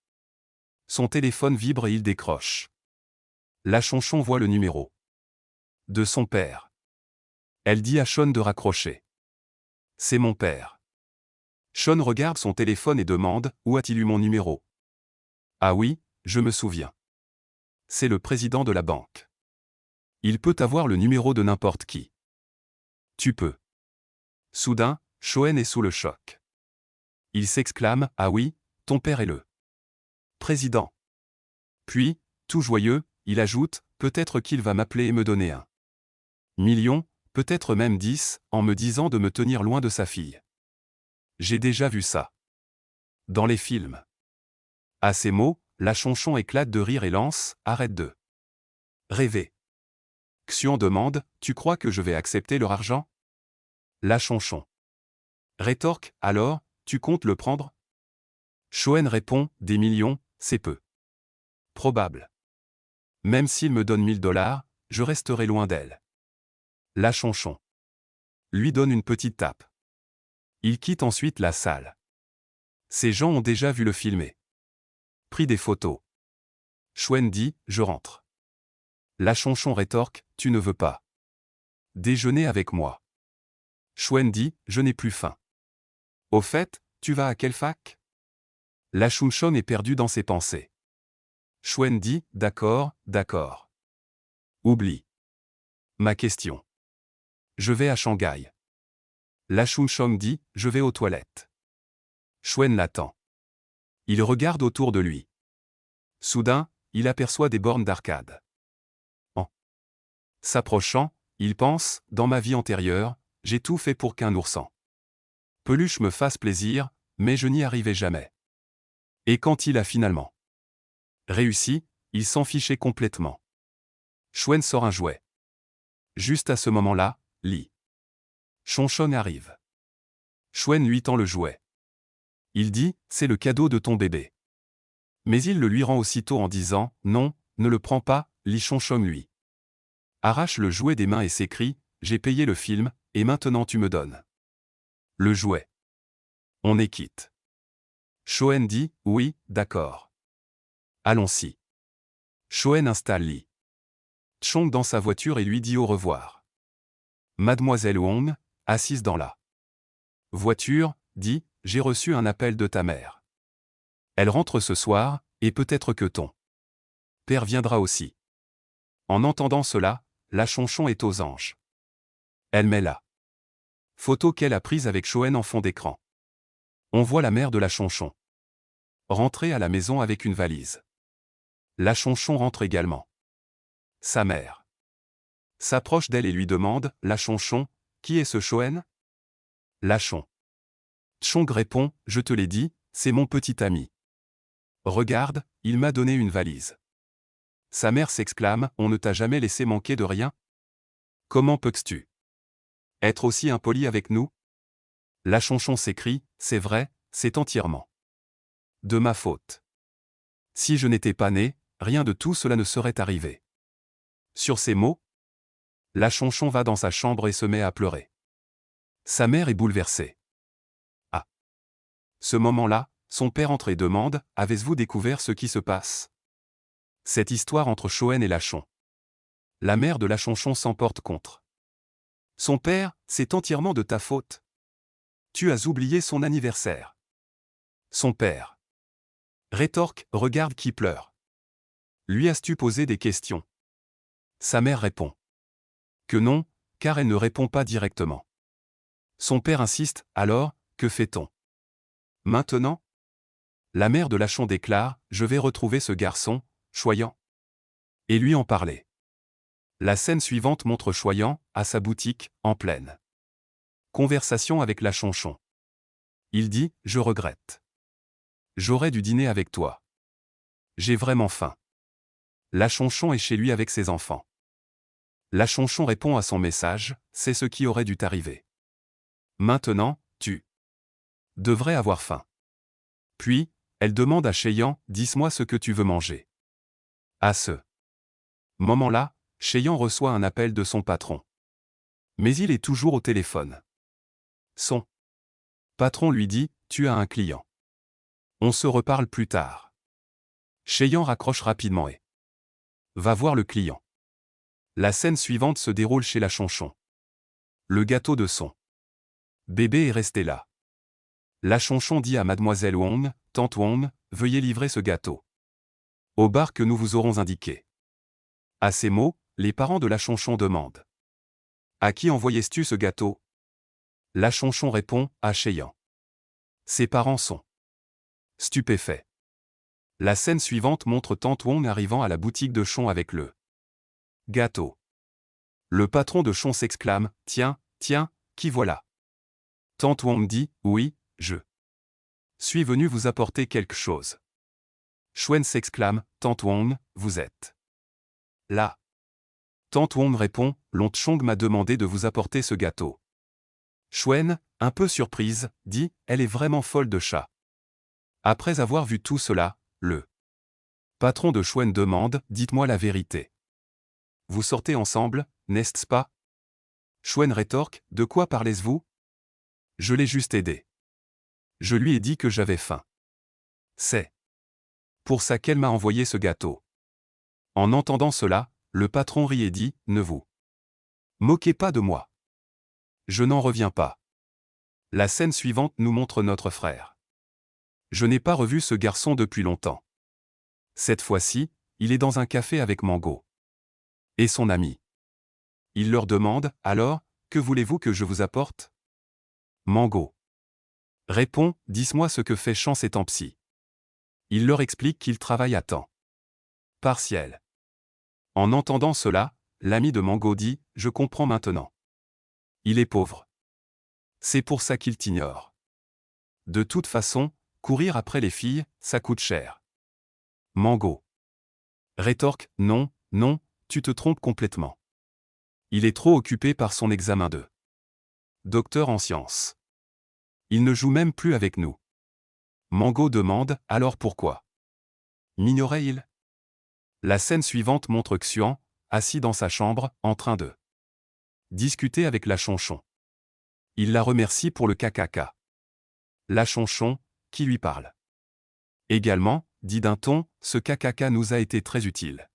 Son téléphone vibre et il décroche. Lachonchon voit le numéro de son père. Elle dit à Sean de raccrocher. C'est mon père. Sean regarde son téléphone et demande, où a-t-il eu mon numéro? Ah oui, je me souviens. C'est le président de la banque. Il peut avoir le numéro de n'importe qui. Tu peux. Soudain, Sean est sous le choc. Il s'exclame, ah oui, ton père est le président. Puis, tout joyeux, il ajoute, peut-être qu'il va m'appeler et me donner 1 million, peut-être même 10, en me disant de me tenir loin de sa fille. J'ai déjà vu ça. Dans les films. À ces mots, Lachonchon éclate de rire et lance, arrête de rêver. Xian demande, tu crois que je vais accepter leur argent? Lachonchon rétorque, alors, tu comptes le prendre? Sean répond, des millions, c'est peu probable. Même s'il me donne 1000 $, je resterai loin d'elle. Lachonchon lui donne une petite tape. Il quitte ensuite la salle. Ces gens ont déjà vu le filmer. Pris des photos. Sean dit, je rentre. Lachonchon rétorque, tu ne veux pas déjeuner avec moi. Sean dit, je n'ai plus faim. Au fait, tu vas à quelle fac? Lachonchon est perdu dans ses pensées. Sean dit, d'accord, d'accord. Oublie ma question. Je vais à Shanghai. Lachonchon dit, je vais aux toilettes. Sean l'attend. Il regarde autour de lui. Soudain, il aperçoit des bornes d'arcade. En s'approchant, il pense, dans ma vie antérieure, j'ai tout fait pour qu'un ourson peluche me fasse plaisir, mais je n'y arrivais jamais. Et quand il a finalement réussi, il s'en fichait complètement. Sean sort un jouet. Juste à ce moment-là, Li Chonchon arrive. Sean lui tend le jouet. Il dit, c'est le cadeau de ton bébé. Mais il le lui rend aussitôt en disant, non, ne le prends pas, Li Chonchon lui arrache le jouet des mains et s'écrie, j'ai payé le film, et maintenant tu me donnes le jouet. On est quitte. Sean dit, oui, d'accord. Allons-y. Sean installe Li Chong dans sa voiture et lui dit au revoir. Mademoiselle Wong, assise dans la voiture, dit, j'ai reçu un appel de ta mère. Elle rentre ce soir, et peut-être que ton père viendra aussi. En entendant cela, Lachonchon est aux anges. Elle met la photo qu'elle a prise avec Sean en fond d'écran. On voit la mère de Lachonchon rentrer à la maison avec une valise. Lachonchon rentre également. Sa mère s'approche d'elle et lui demande, Lachonchon, qui est ce Sean? Lachon Chong répond, je te l'ai dit, c'est mon petit ami. Regarde, il m'a donné une valise. Sa mère s'exclame, on ne t'a jamais laissé manquer de rien? Comment peux-tu être aussi impoli avec nous? Lachonchon s'écrie, c'est vrai, c'est entièrement de ma faute. Si je n'étais pas né, rien de tout cela ne serait arrivé. Sur ces mots, Lachonchon va dans sa chambre et se met à pleurer. Sa mère est bouleversée. À ce moment-là, son père entre et demande, avez-vous découvert ce qui se passe? Cette histoire entre Sean et Lachon. La mère de Lachonchon s'emporte contre son père, c'est entièrement de ta faute. Tu as oublié son anniversaire. Son père rétorque, regarde qui pleure. Lui as-tu posé des questions? Sa mère répond que non, car elle ne répond pas directement. Son père insiste, alors, que fait-on maintenant? La mère de Lachon déclare, je vais retrouver ce garçon, Choyant, et lui en parler. La scène suivante montre Choyant, à sa boutique, en pleine conversation avec Lachonchon. Il dit, je regrette. J'aurais dû dîner avec toi. J'ai vraiment faim. Lachonchon est chez lui avec ses enfants. La Chonchon répond à son message, c'est ce qui aurait dû t'arriver. Maintenant, tu devrais avoir faim. Puis, elle demande à Cheyan, dis-moi ce que tu veux manger. À ce moment-là, Cheyan reçoit un appel de son patron. Mais il est toujours au téléphone. Son patron lui dit, tu as un client. On se reparle plus tard. Cheyan raccroche rapidement et va voir le client. La scène suivante se déroule chez la Chonchon. Le gâteau de son bébé est resté là. La Chonchon dit à Mademoiselle Wong, Tante Wong, veuillez livrer ce gâteau au bar que nous vous aurons indiqué. À ces mots, les parents de la Chonchon demandent. À qui envoyais-tu ce gâteau? La Chonchon répond, à Cheyan. Ses parents sont stupéfaits. La scène suivante montre Tante Wong arrivant à la boutique de Chon avec le gâteau. Le patron de Chon s'exclame, tiens, qui voilà? Tante Wong dit, oui, je suis venu vous apporter quelque chose. Chuen s'exclame, Tante Wong, vous êtes là. Tante Wong répond, L'oncle Chong m'a demandé de vous apporter ce gâteau. Chuen, un peu surprise, dit, elle est vraiment folle de chat. Après avoir vu tout cela, le patron de Chuen demande, dites-moi la vérité. Vous sortez ensemble, n'est-ce pas? Chuen rétorque, de quoi parlez-vous? Je l'ai juste aidé. Je lui ai dit que j'avais faim. C'est pour ça qu'elle m'a envoyé ce gâteau. En entendant cela, le patron rit et dit, ne vous moquez pas de moi. Je n'en reviens pas. La scène suivante nous montre notre frère. Je n'ai pas revu ce garçon depuis longtemps. Cette fois-ci, il est dans un café avec Mango et son ami. Il leur demande, alors, que voulez-vous que je vous apporte? Mango répond, dis-moi ce que fait Chance étant psy. Il leur explique qu'il travaille à temps partiel. En entendant cela, l'ami de Mango dit, je comprends maintenant. Il est pauvre. C'est pour ça qu'il t'ignore. De toute façon, courir après les filles, ça coûte cher. Mango rétorque, non, tu te trompes complètement. Il est trop occupé par son examen de docteur en sciences. Il ne joue même plus avec nous. Mango demande, alors pourquoi m'ignorait-il? La scène suivante montre Xuan, assis dans sa chambre, en train de discuter avec la Chonchon. Il la remercie pour le KKK. La Chonchon, qui lui parle. Également, dit d'un ton, ce KKK nous a été très utile.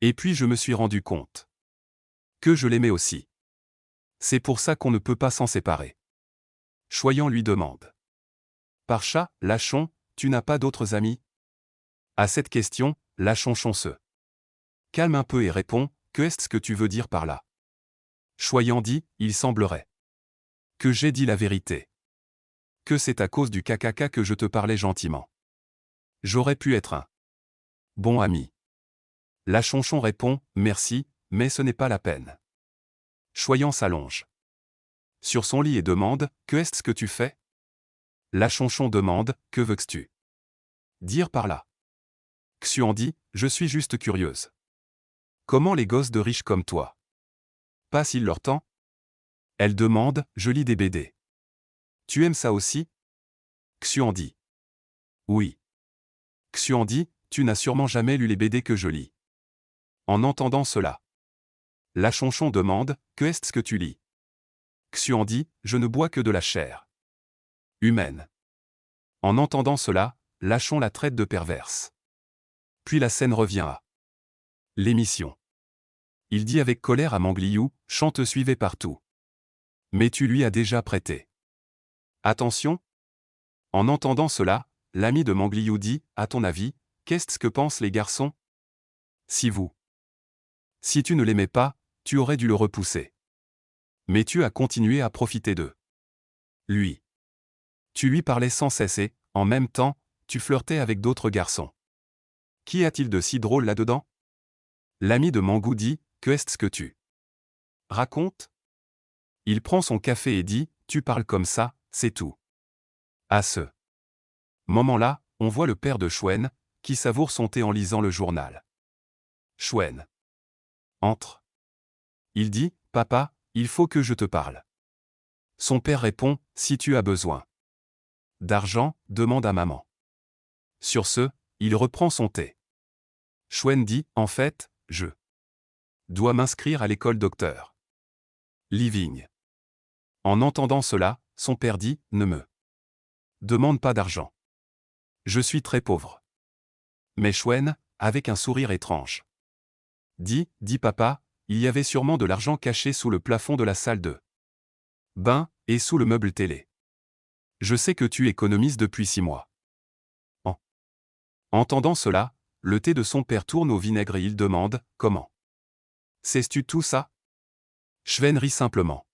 Et puis je me suis rendu compte que je l'aimais aussi. C'est pour ça qu'on ne peut pas s'en séparer. Choyant lui demande. Par chat, Lachon, tu n'as pas d'autres amis? À cette question, la Chonchon se calme un peu et répond, que est-ce que tu veux dire par là? Choyant dit, il semblerait que j'ai dit la vérité. Que c'est à cause du KKK que je te parlais gentiment. J'aurais pu être un bon ami. La Chonchon répond, merci, mais ce n'est pas la peine. Choyant s'allonge sur son lit et demande, que est-ce que tu fais? La Chonchon demande, que veux-tu dire par là? Xuan dit, je suis juste curieuse. Comment les gosses de riches comme toi passent-ils leur temps? Elle demande, je lis des BD. Tu aimes ça aussi? Xuan dit. Oui. Xuan dit, tu n'as sûrement jamais lu les BD que je lis. En entendant cela, la Chonchon demande, que est-ce que tu lis? Xuan dit, je ne bois que de la chair humaine. En entendant cela, Lachon la traite de perverse. Puis la scène revient à l'émission. Il dit avec colère à Mangliou, Chant te suivait partout. Mais tu lui as déjà prêté attention? En entendant cela, l'ami de Mangliou dit, à ton avis, qu'est-ce que pensent les garçons? Si tu ne l'aimais pas, tu aurais dû le repousser. Mais tu as continué à profiter de lui. Tu lui parlais sans cesse et, en même temps, tu flirtais avec d'autres garçons. Qu'y a-t-il de si drôle là-dedans? L'ami de Mangou dit, que est-ce que tu racontes? Il prend son café et dit, tu parles comme ça, c'est tout. À ce moment-là, on voit le père de Chuen, qui savoure son thé en lisant le journal. Chuen entre Il dit, « Papa, il faut que je te parle. » Son père répond, « Si tu as besoin d'argent, demande à maman. » Sur ce, il reprend son thé. Shwen dit, « En fait, je dois m'inscrire à l'école docteur Living. » En entendant cela, son père dit, « Ne me demande pas d'argent. Je suis très pauvre. » Mais Shwen, avec un sourire étrange, dit, « Dis papa, il y avait sûrement de l'argent caché sous le plafond de la salle de bain, et sous le meuble télé. Je sais que tu économises depuis 6 mois. » En entendant cela, le thé de son père tourne au vinaigre et il demande, « Comment sais-tu tout ça ?» Shwen rit simplement.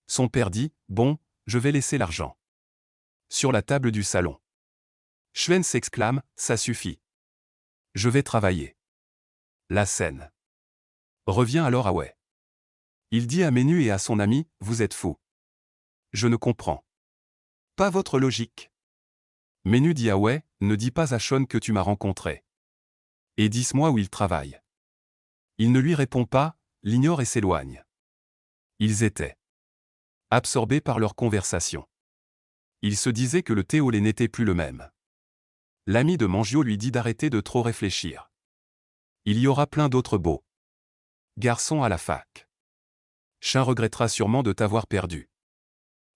Son père dit, « Bon, je vais laisser l'argent sur la table du salon. » Shwen s'exclame, « Ça suffit. Je vais travailler. » La scène revient alors à Wei. Il dit à Menu et à son ami, « Vous êtes fous. Je ne comprends pas votre logique. » Menu dit à Wei, « Ne dis pas à Sean que tu m'as rencontré. Et dis-moi où il travaille. » Il ne lui répond pas, l'ignore et s'éloigne. Ils étaient absorbés par leur conversation. Il se disait que le thé au lait n'était plus le même. L'ami de Mangio lui dit d'arrêter de trop réfléchir. Il y aura plein d'autres beaux garçons à la fac. Shin regrettera sûrement de t'avoir perdu.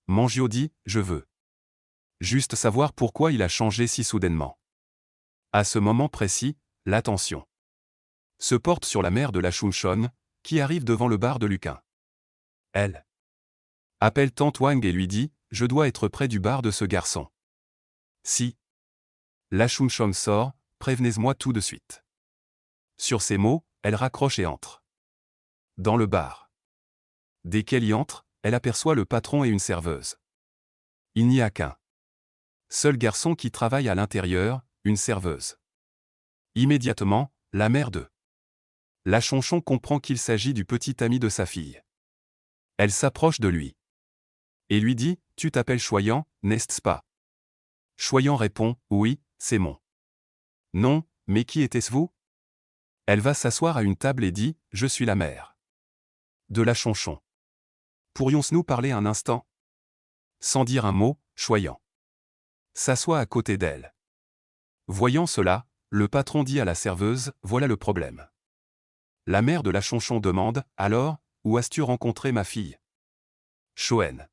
Mangio dit, « Je veux juste savoir pourquoi il a changé si soudainement. » À ce moment précis, l'attention se porte sur la mère de la Chuncheon, qui arrive devant le bar de Luquin. Elle appelle tante Wang et lui dit, « Je dois être près du bar de ce garçon. Si la Chuncheon sort, prévenez-moi tout de suite. » Sur ces mots, elle raccroche et entre dans le bar. Dès qu'elle y entre, elle aperçoit le patron et une serveuse. Il n'y a qu'un seul garçon qui travaille à l'intérieur, une serveuse. Immédiatement, la mère de la Chonchon comprend qu'il s'agit du petit ami de sa fille. Elle s'approche de lui et lui dit, « Tu t'appelles Choyant, n'est-ce pas ?» Choyant répond, « Oui, c'est mon nom, mais qui était-ce vous ?» Elle va s'asseoir à une table et dit, « Je suis la mère de la Chonchon. Pourrions-nous parler un instant ?» Sans dire un mot, Choyant s'assoit à côté d'elle. Voyant cela, le patron dit à la serveuse, « Voilà le problème. » La mère de la Chonchon demande, « Alors, où as-tu rencontré ma fille ?» Shwen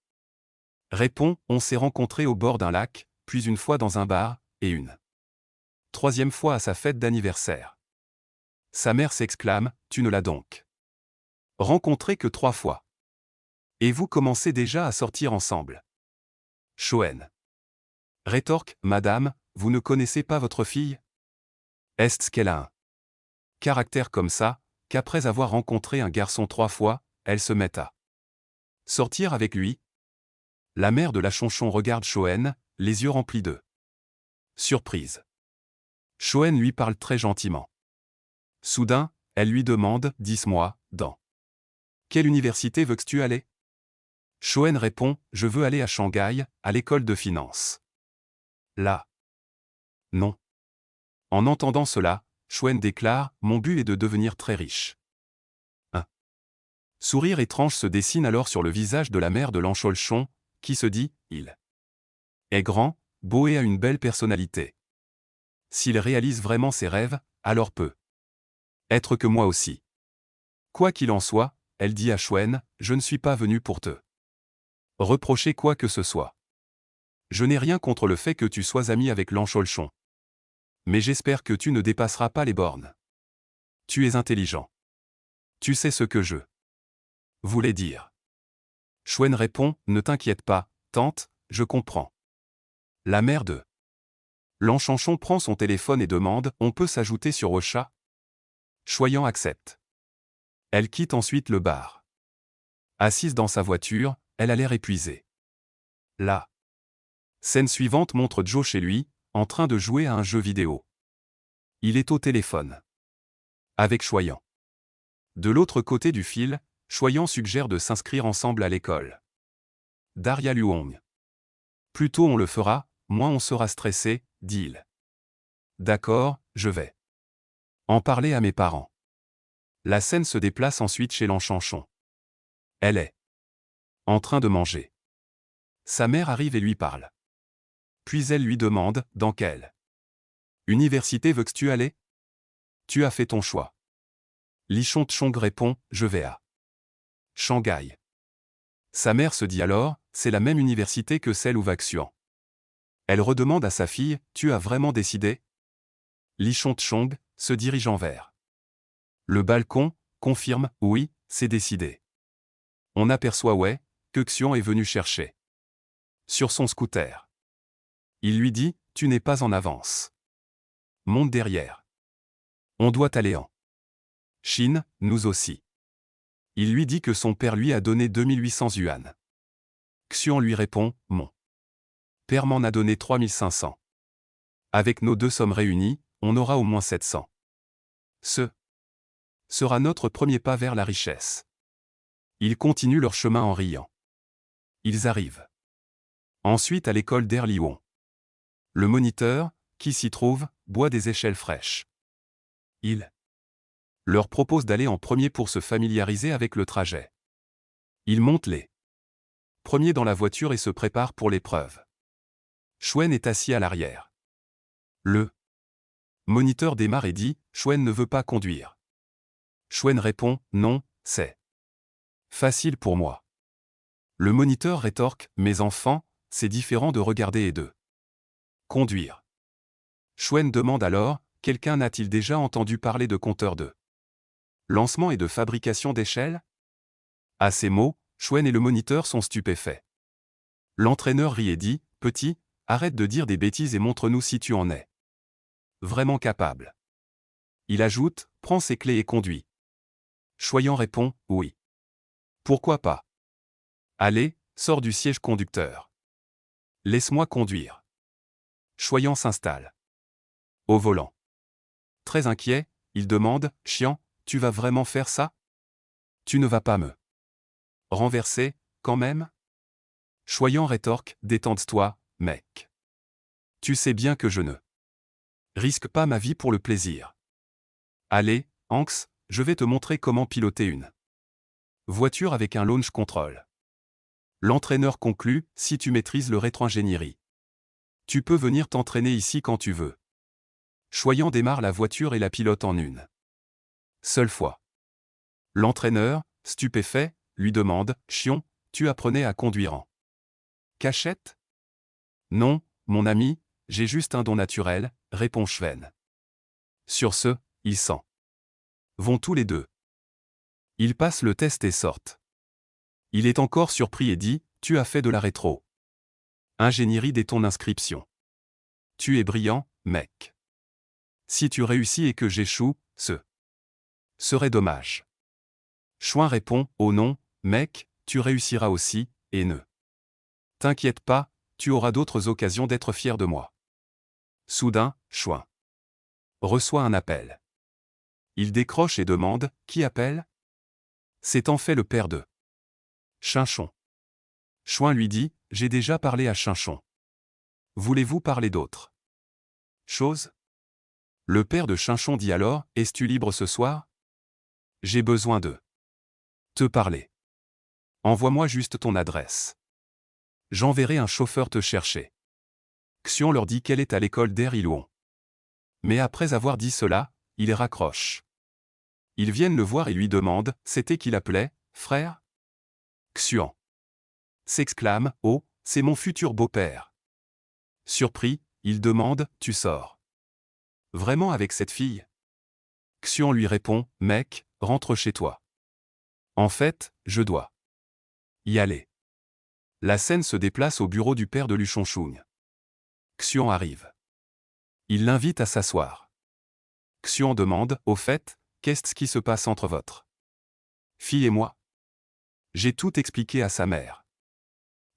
répond, « On s'est rencontrés au bord d'un lac, puis une fois dans un bar, et une troisième fois à sa fête d'anniversaire. » Sa mère s'exclame, « Tu ne l'as donc rencontré que 3 fois. Et vous commencez déjà à sortir ensemble. » Shwen rétorque, « Madame, vous ne connaissez pas votre fille ? Est-ce qu'elle a un caractère comme ça, qu'après avoir rencontré un garçon 3 fois, elle se met à sortir avec lui ?» La mère de la Chonchon regarde Shwen, les yeux remplis de surprise. Shwen lui parle très gentiment. Soudain, elle lui demande, « Dis-moi, dans quelle université veux-tu aller ?» Shwen répond, « Je veux aller à Shanghai, à l'école de finance. » Là. Non. En entendant cela, Shwen déclare, « Mon but est de devenir très riche. » Un sourire étrange se dessine alors sur le visage de la mère de Lancholchon, qui se dit, « Il est grand, beau et a une belle personnalité. S'il réalise vraiment ses rêves, alors peut être que moi aussi. » Quoi qu'il en soit, elle dit à Shwen, « Je ne suis pas venu pour te reprocher quoi que ce soit. Je n'ai rien contre le fait que tu sois ami avec Lancholchon. Mais j'espère que tu ne dépasseras pas les bornes. Tu es intelligent. Tu sais ce que je voulais dire. » Shwen répond, « Ne t'inquiète pas, tante, je comprends. » La mère de Lancholchon prend son téléphone et demande, « On peut s'ajouter sur Ocha ?» Choyant accepte. Elle quitte ensuite le bar. Assise dans sa voiture, elle a l'air épuisée. La scène suivante montre Joe chez lui, en train de jouer à un jeu vidéo. Il est au téléphone avec Choyant. De l'autre côté du fil, Choyant suggère de s'inscrire ensemble à l'école. Daria Luong. « Plus tôt on le fera, moins on sera stressé, dit-il. D'accord, je vais en parler à mes parents. La scène se déplace ensuite chez l'Enchanchon. Elle est en train de manger. Sa mère arrive et lui parle. Puis elle lui demande, dans quelle université veux-tu aller? Tu as fait ton choix. Li Chong répond, je vais à Shanghai. Sa mère se dit alors, c'est la même université que celle où va Xian. Elle redemande à sa fille, tu as vraiment décidé? Li Chong, se dirigeant vers le balcon, confirme, oui, c'est décidé. On aperçoit Wei, que Xian est venu chercher sur son scooter. Il lui dit, tu n'es pas en avance. Monte derrière. On doit aller en Chine, nous aussi. Il lui dit que son père lui a donné 2800 yuan. Xian lui répond, mon père m'en a donné 3500. Avec nos deux sommes réunies, on aura au moins 700. Ce sera notre premier pas vers la richesse. Ils continuent leur chemin en riant. Ils arrivent ensuite à l'école d'Erlion. Le moniteur, qui s'y trouve, boit des échelles fraîches. Il leur propose d'aller en premier pour se familiariser avec le trajet. Ils montent les premiers dans la voiture et se préparent pour l'épreuve. Shuen est assis à l'arrière. Le moniteur démarre et dit, Shuen ne veut pas conduire. Shuen répond, non, c'est facile pour moi. Le moniteur rétorque, mes enfants, c'est différent de regarder et de conduire. Shuen demande alors, quelqu'un n'a-t-il déjà entendu parler de compteur de lancement et de fabrication d'échelles? À ces mots, Shuen et le moniteur sont stupéfaits. L'entraîneur rit et dit, petit, arrête de dire des bêtises et montre-nous si tu en es vraiment capable. Il ajoute, prends ses clés et conduis. Choyant répond, oui. Pourquoi pas? Allez, sors du siège conducteur. Laisse-moi conduire. Choyant s'installe au volant. Très inquiet, il demande, Chiant, tu vas vraiment faire ça? Tu ne vas pas me renverser, quand même? Choyant rétorque, détende-toi, mec. Tu sais bien que je ne risque pas ma vie pour le plaisir. Allez, Hanks, je vais te montrer comment piloter une voiture avec un launch control. L'entraîneur conclut, si tu maîtrises le rétro-ingénierie, tu peux venir t'entraîner ici quand tu veux. Choyant démarre la voiture et la pilote en une seule fois. L'entraîneur, stupéfait, lui demande, Chion, tu apprenais à conduire en cachette? Non, mon ami, j'ai juste un don naturel, répond Shwen. Sur ce, ils s'en vont tous les deux. Ils passent le test et sortent. Il est encore surpris et dit, tu as fait de la rétro ingénierie dès ton inscription. Tu es brillant, mec. Si tu réussis et que j'échoue, ce serait dommage. Chouin répond, oh non, mec, tu réussiras aussi, et ne t'inquiète pas, tu auras d'autres occasions d'être fier de moi. Soudain, Chouin reçoit un appel. Il décroche et demande, qui appelle? C'est en fait le père de Chinchon. Chouin lui dit, j'ai déjà parlé à Chinchon. Voulez-vous parler d'autre chose? Le père de Chinchon dit alors, es-tu libre ce soir? J'ai besoin de te parler. Envoie-moi juste ton adresse. J'enverrai un chauffeur te chercher. Xion leur dit qu'elle est à l'école d'Eriluon. Mais après avoir dit cela, il raccroche. Ils viennent le voir et lui demandent, c'était qui l'appelait, frère? Xian s'exclame, oh, c'est mon futur beau-père. Surpris, il demande, tu sors vraiment avec cette fille? Xian lui répond, mec, rentre chez toi. En fait, je dois y aller. La scène se déplace au bureau du père de Lu Chonchung. Xian arrive. Il l'invite à s'asseoir. Xian demande, au fait, qu'est-ce qui se passe entre votre fille et moi? J'ai tout expliqué à sa mère.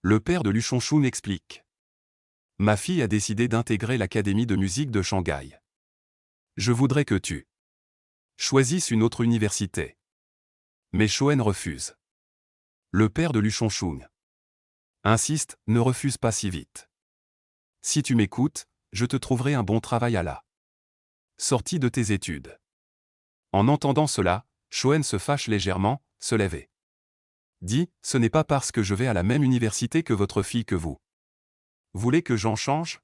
Le père de Lu Chonchung explique. Ma fille a décidé d'intégrer l'académie de musique de Shanghai. Je voudrais que tu choisisses une autre université. Mais Shoen refuse. Le père de Lu Chonchung insiste, ne refuse pas si vite. Si tu m'écoutes, je te trouverai un bon travail à la sortie de tes études. En entendant cela, Shoen se fâche légèrement, se lève et dit « Ce n'est pas parce que je vais à la même université que votre fille que vous. Voulez que j'en change?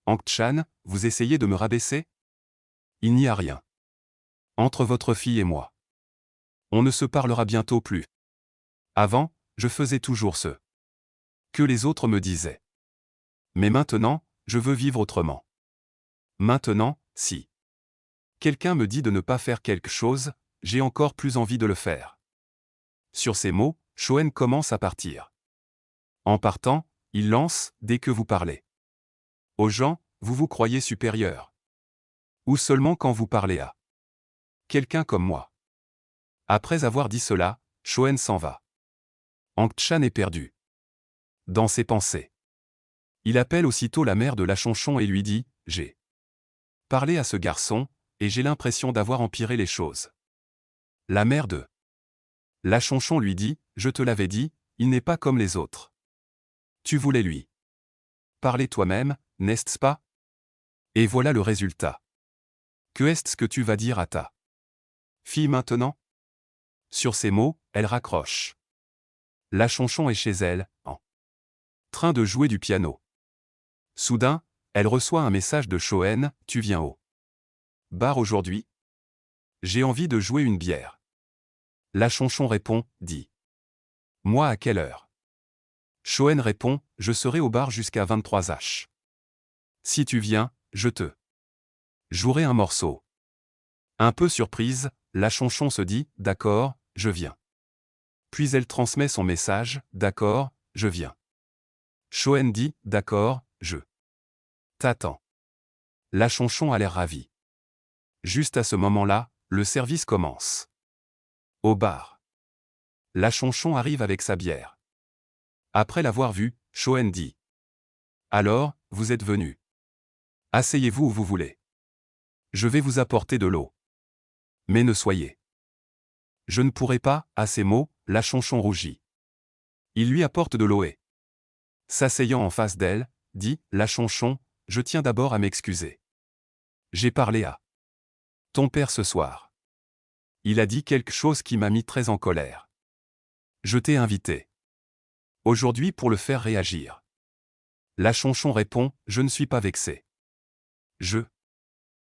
Hank-chan, vous essayez de me rabaisser? Il n'y a rien. Entre votre fille et moi. On ne se parlera bientôt plus. Avant, je faisais toujours ce que les autres me disaient. Mais maintenant, je veux vivre autrement. Maintenant, si quelqu'un me dit de ne pas faire quelque chose, j'ai encore plus envie de le faire. » Sur ces mots, Shoen commence à partir. En partant, il lance « Dès que vous parlez aux gens, vous vous croyez supérieur. Ou seulement quand vous parlez à quelqu'un comme moi. » Après avoir dit cela, Shoen s'en va. Hank-chan est perdu dans ses pensées. Il appelle aussitôt la mère de Lachonchon et lui dit « J'ai parlé à ce garçon, et j'ai l'impression d'avoir empiré les choses. » La mère de Lachonchon lui dit « Je te l'avais dit, il n'est pas comme les autres. Tu voulais lui parler toi-même, n'est-ce pas? Et voilà le résultat. Que est-ce que tu vas dire à ta fille maintenant? » Sur ces mots, elle raccroche. Lachonchon est chez elle, en train de jouer du piano. Soudain, elle reçoit un message de Shoen « Tu viens au bar aujourd'hui? J'ai envie de jouer une bière. » Lachonchon répond « Dis. Moi à quelle heure? » Shoen répond « Je serai au bar jusqu'à 23h. Si tu viens, je te jouerai un morceau. » Un peu surprise, Lachonchon se dit « D'accord, je viens. » Puis elle transmet son message « D'accord, je viens. » Shoen dit « D'accord, je t'attends. » Lachonchon a l'air ravi. Juste à ce moment-là, le service commence. Au bar. Lachonchon arrive avec sa bière. Après l'avoir vu, Shoen dit « Alors, vous êtes venu. Asseyez-vous où vous voulez. Je vais vous apporter de l'eau. Mais ne soyez. » Je ne pourrai pas, à ces mots, Lachonchon rougit. Il lui apporte de l'eau et, s'asseyant en face d'elle, dit « Lachonchon, je tiens d'abord à m'excuser. J'ai parlé à ton père ce soir. Il a dit quelque chose qui m'a mis très en colère. Je t'ai invité aujourd'hui pour le faire réagir. » Lachonchon répond « Je ne suis pas vexé. Je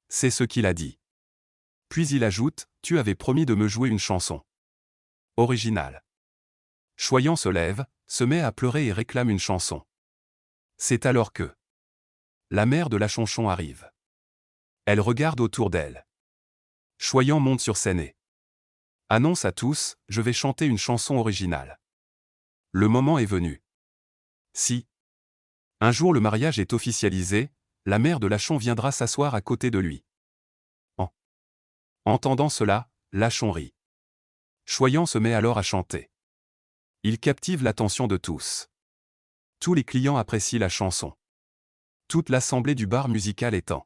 sais ce qu'il a dit. » Puis il ajoute « Tu avais promis de me jouer une chanson originale. » Choyant se lève, se met à pleurer et réclame une chanson. C'est alors que la mère de Lachonchon arrive. Elle regarde autour d'elle. Choyant monte sur scène et annonce à tous « Je vais chanter une chanson originale. » Le moment est venu. Si un jour le mariage est officialisé, la mère de Lachon viendra s'asseoir à côté de lui. En entendant cela, Lachon rit. Choyant se met alors à chanter. Il captive l'attention de tous. Tous les clients apprécient la chanson. Toute l'assemblée du bar musical est en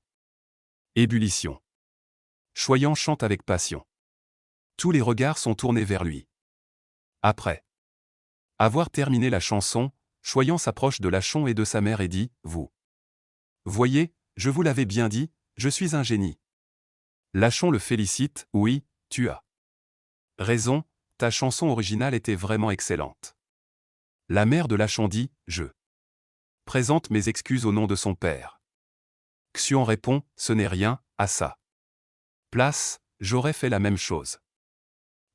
ébullition. Choyant chante avec passion. Tous les regards sont tournés vers lui. Après avoir terminé la chanson, Choyant s'approche de Lachon et de sa mère et dit « Vous voyez, je vous l'avais bien dit, je suis un génie. » Lachon le félicite « Oui, tu as raison, ta chanson originale était vraiment excellente. » La mère de Lachon dit « Je présente mes excuses au nom de son père. » Xuan répond « Ce n'est rien, à sa place, j'aurais fait la même chose. »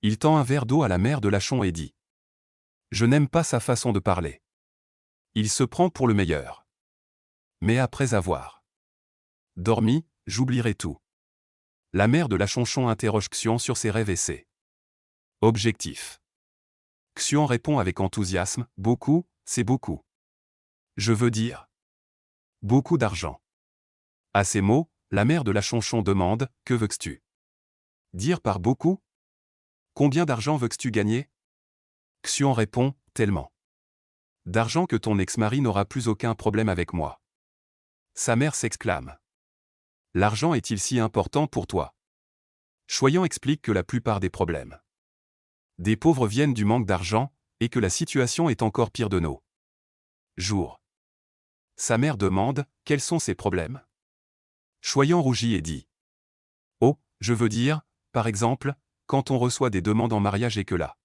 Il tend un verre d'eau à la mère de Lachon et dit « Je n'aime pas sa façon de parler. Il se prend pour le meilleur. Mais après avoir dormi, j'oublierai tout. » La mère de Lachonchon interroge Xuan sur ses rêves et ses objectifs. Xuan répond avec enthousiasme « Beaucoup, c'est beaucoup. Je veux dire beaucoup d'argent. » À ces mots, la mère de Lachonchon demande « Que veux-tu dire par beaucoup? Combien d'argent veux-tu gagner? » Xuan répond « Tellement d'argent que ton ex-mari n'aura plus aucun problème avec moi. » Sa mère s'exclame. « L'argent est-il si important pour toi? » Choyant explique que la plupart des problèmes des pauvres viennent du manque d'argent, et que la situation est encore pire de nos jours. Sa mère demande « Quels sont ces problèmes? » Choyant rougit et dit « Oh, je veux dire, par exemple, quand on reçoit des demandes en mariage et que la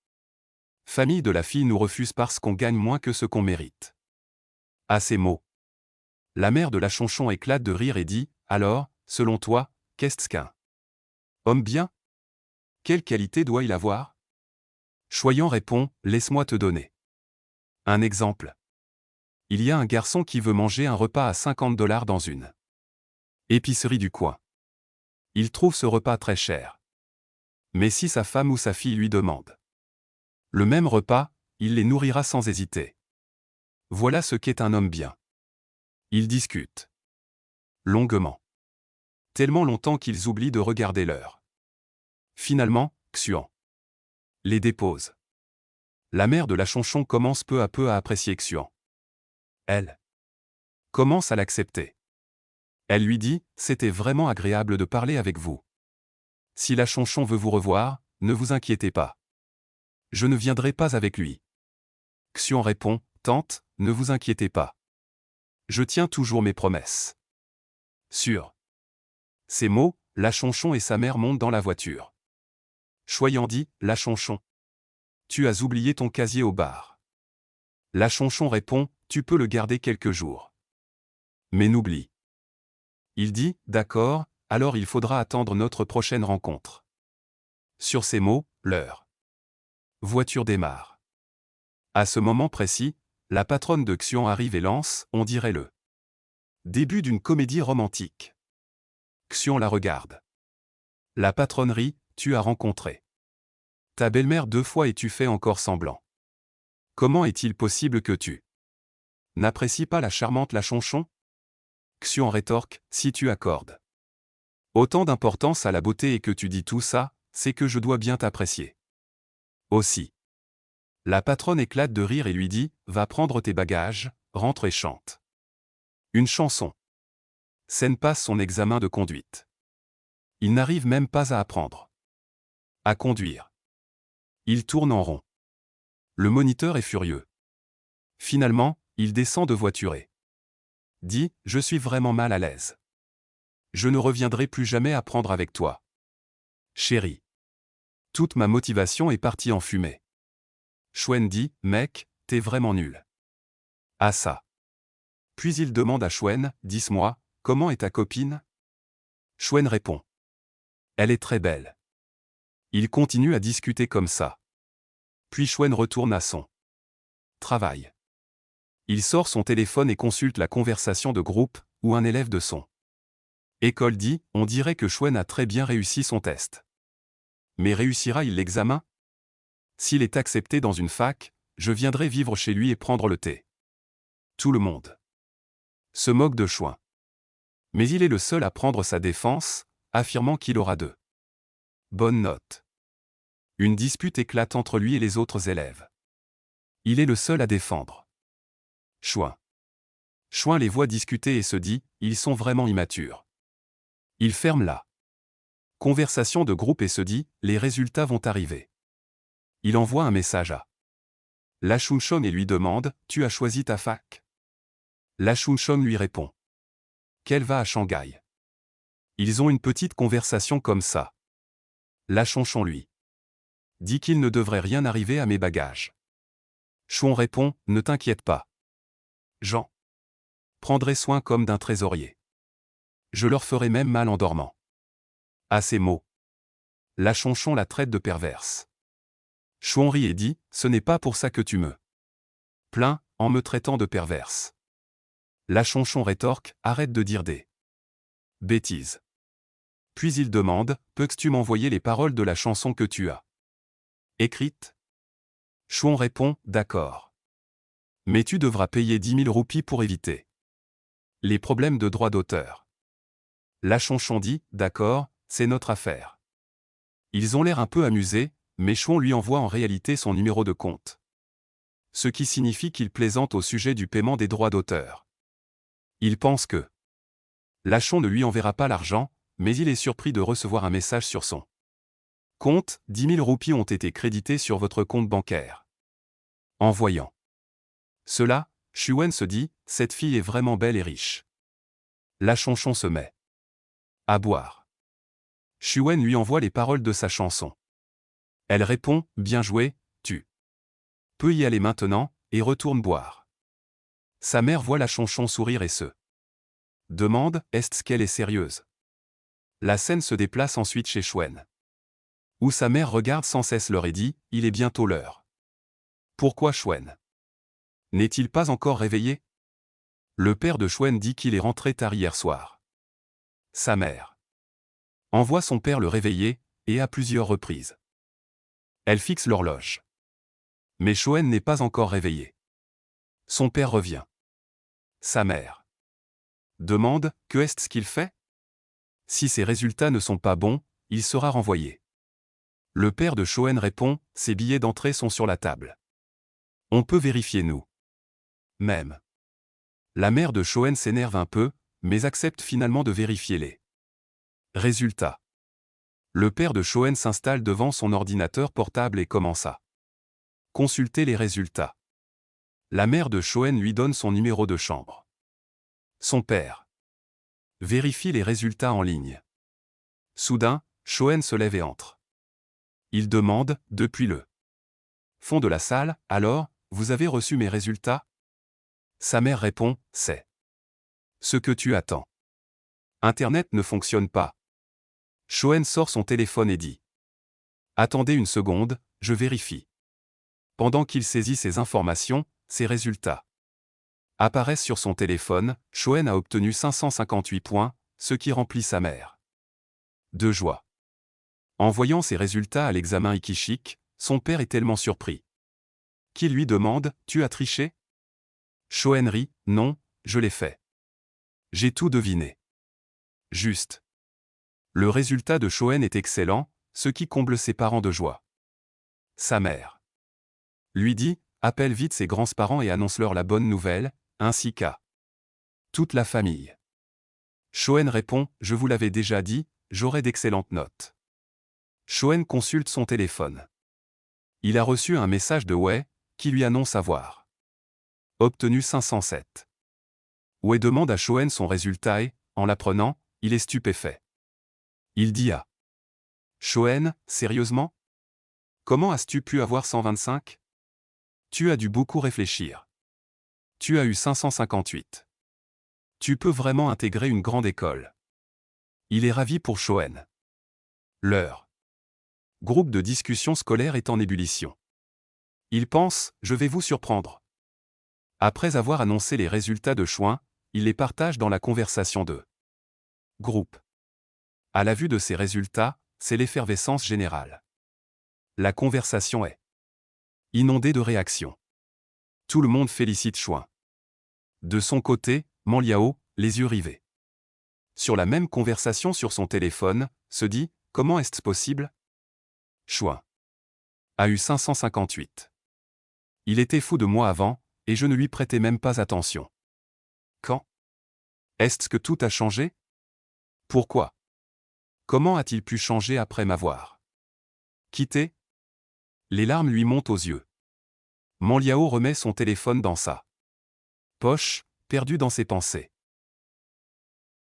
famille de la fille nous refuse parce qu'on gagne moins que ce qu'on mérite. À ces mots, la mère de la Chonchon éclate de rire et dit « Alors, selon toi, qu'est-ce qu'un homme bien? Quelle qualité doit-il avoir ?» Choyant répond « Laisse-moi te donner un exemple. Il y a un garçon qui veut manger un repas à 50 $ dans une épicerie du coin. Il trouve ce repas très cher. Mais si sa femme ou sa fille lui demande le même repas, il les nourrira sans hésiter. Voilà ce qu'est un homme bien. Ils discutent longuement. Tellement longtemps qu'ils oublient de regarder l'heure. Finalement, Xuan les dépose. La mère de la Chonchon commence peu à peu à apprécier Xuan. Elle commence à l'accepter. Elle lui dit « C'était vraiment agréable de parler avec vous. Si la Chonchon veut vous revoir, ne vous inquiétez pas. Je ne viendrai pas avec lui. » Xuan répond « Tante, ne vous inquiétez pas. Je tiens toujours mes promesses. » Sur ces mots, la Chonchon et sa mère montent dans la voiture. Choyant dit « La Chonchon, tu as oublié ton casier au bar. » La Chonchon répond « Tu peux le garder quelques jours. Mais n'oublie. » Il dit « D'accord, alors il faudra attendre notre prochaine rencontre. » Sur ces mots, leur voiture démarre. À ce moment précis, la patronne de Xuan arrive et lance, on dirait le début d'une comédie romantique. Xuan la regarde. La patronne rit, tu as rencontré ta belle-mère 2 fois et tu fais encore semblant. Comment est-il possible que tu n'apprécies pas la charmante la Chonchon? Xuan rétorque, si tu accordes autant d'importance à la beauté et que tu dis tout ça, c'est que je dois bien t'apprécier. Aussi. La patronne éclate de rire et lui dit, va prendre tes bagages, rentre et chante une chanson. Sen passe son examen de conduite. Il n'arrive même pas à apprendre à conduire. Il tourne en rond. Le moniteur est furieux. Finalement, il descend de voiturer. Dit, je suis vraiment mal à l'aise. Je ne reviendrai plus jamais apprendre avec toi. Chérie. Toute ma motivation est partie en fumée. Chuen dit, mec, t'es vraiment nul. Ah ça. Puis il demande à Chuen, dis-moi, comment est ta copine? Chuen répond. Elle est très belle. Il continue à discuter comme ça. Puis Chuen retourne à son travail. Il sort son téléphone et consulte la conversation de groupe, où un élève de son école dit, on dirait que Chuen a très bien réussi son test. Mais réussira-il l'examen? S'il est accepté dans une fac, je viendrai vivre chez lui et prendre le thé. Tout le monde se moque de Chuen. Mais il est le seul à prendre sa défense, affirmant qu'il aura de bonnes notes. Une dispute éclate entre lui et les autres élèves. Il est le seul à défendre Chuen. Chuen les voit discuter et se dit, ils sont vraiment immatures. Il ferme la conversation de groupe et se dit, les résultats vont arriver. Il envoie un message à la Chonchon et lui demande, tu as choisi ta fac? La Chonchon lui répond qu'elle va à Shanghai. Ils ont une petite conversation comme ça. La Chonchon lui dit qu'il ne devrait rien arriver à mes bagages. Chuen répond, ne t'inquiète pas. J'en prendrai soin comme d'un trésorier. Je leur ferai même mal en dormant. À ces mots, la Chonchon la traite de perverse. Chuen rit et dit, ce n'est pas pour ça que tu me plains, en me traitant de perverse. La Chonchon rétorque, arrête de dire des bêtises. Puis il demande, peux-tu m'envoyer les paroles de la chanson que tu as écrite? Chuen répond, d'accord. Mais tu devras payer 10 000 roupies pour éviter les problèmes de droit d'auteur. La Chonchon dit, d'accord, c'est notre affaire. Ils ont l'air un peu amusés, mais Chuen lui envoie en réalité son numéro de compte. Ce qui signifie qu'il plaisante au sujet du paiement des droits d'auteur. Il pense que la Chon ne lui enverra pas l'argent, mais il est surpris de recevoir un message sur son compte, 10 000 roupies ont été créditées sur votre compte bancaire. En voyant cela, Chuen se dit, cette fille est vraiment belle et riche. La Chonchon se met à boire. Chuen lui envoie les paroles de sa chanson. Elle répond, bien joué, tu peux y aller maintenant, et retourne boire. Sa mère voit la chonchon sourire et se demande, est-ce qu'elle est sérieuse? La scène se déplace ensuite chez Shwen, où sa mère regarde sans cesse l'heure et dit, il est bientôt l'heure. Pourquoi Shwen n'est-il pas encore réveillé? Le père de Shwen dit qu'il est rentré tard hier soir. Sa mère envoie son père le réveiller, et à plusieurs reprises. Elle fixe l'horloge. Mais Shwen n'est pas encore réveillé. Son père revient. Sa mère demande, que est-ce qu'il fait? Si ses résultats ne sont pas bons, il sera renvoyé. Le père de Shwen répond, ses billets d'entrée sont sur la table. On peut vérifier nous. Même. La mère de Shwen s'énerve un peu, mais accepte finalement de vérifier les résultats. Le père de Shwen s'installe devant son ordinateur portable et commence à consulter les résultats. La mère de Shwen lui donne son numéro de chambre. Son père vérifie les résultats en ligne. Soudain, Shwen se lève et entre. Il demande, depuis le fond de la salle, alors, vous avez reçu mes résultats? Sa mère répond, c'est ce que tu attends. Internet ne fonctionne pas. Shwen sort son téléphone et dit. Attendez une seconde, je vérifie. Pendant qu'il saisit ses informations, ses résultats apparaissent sur son téléphone. Shwen a obtenu 558 points, ce qui remplit sa mère de joie. En voyant ses résultats à l'examen Ikishik, son père est tellement surpris qu'il lui demande, tu as triché? Shwen rit, non, je l'ai fait. J'ai tout deviné. Juste. Le résultat de Shwen est excellent, ce qui comble ses parents de joie. Sa mère lui dit, appelle vite ses grands-parents et annonce-leur la bonne nouvelle, ainsi qu'à toute la famille. Shwen répond, je vous l'avais déjà dit, j'aurai d'excellentes notes. Shwen consulte son téléphone. Il a reçu un message de Wei, qui lui annonce avoir obtenu 507. Wei demande à Shwen son résultat et, en l'apprenant, il est stupéfait. Il dit à Shwen, sérieusement? Comment as-tu pu avoir 125? Tu as dû beaucoup réfléchir. Tu as eu 558. Tu peux vraiment intégrer une grande école. Il est ravi pour Shwen. Leur groupe de discussion scolaire est en ébullition. Il pense, je vais vous surprendre. Après avoir annoncé les résultats de Shwen, il les partage dans la conversation de groupe. À la vue de ces résultats, c'est l'effervescence générale. La conversation est inondée de réactions. Tout le monde félicite Shwen. De son côté, Manliao, les yeux rivés sur la même conversation sur son téléphone, se dit, comment est-ce possible? Shwen a eu 558. Il était fou de moi avant, et je ne lui prêtais même pas attention. Quand est-ce que tout a changé? Pourquoi? Comment a-t-il pu changer après m'avoir quitté? Les larmes lui montent aux yeux. Manliao remet son téléphone dans sa poche, perdu dans ses pensées.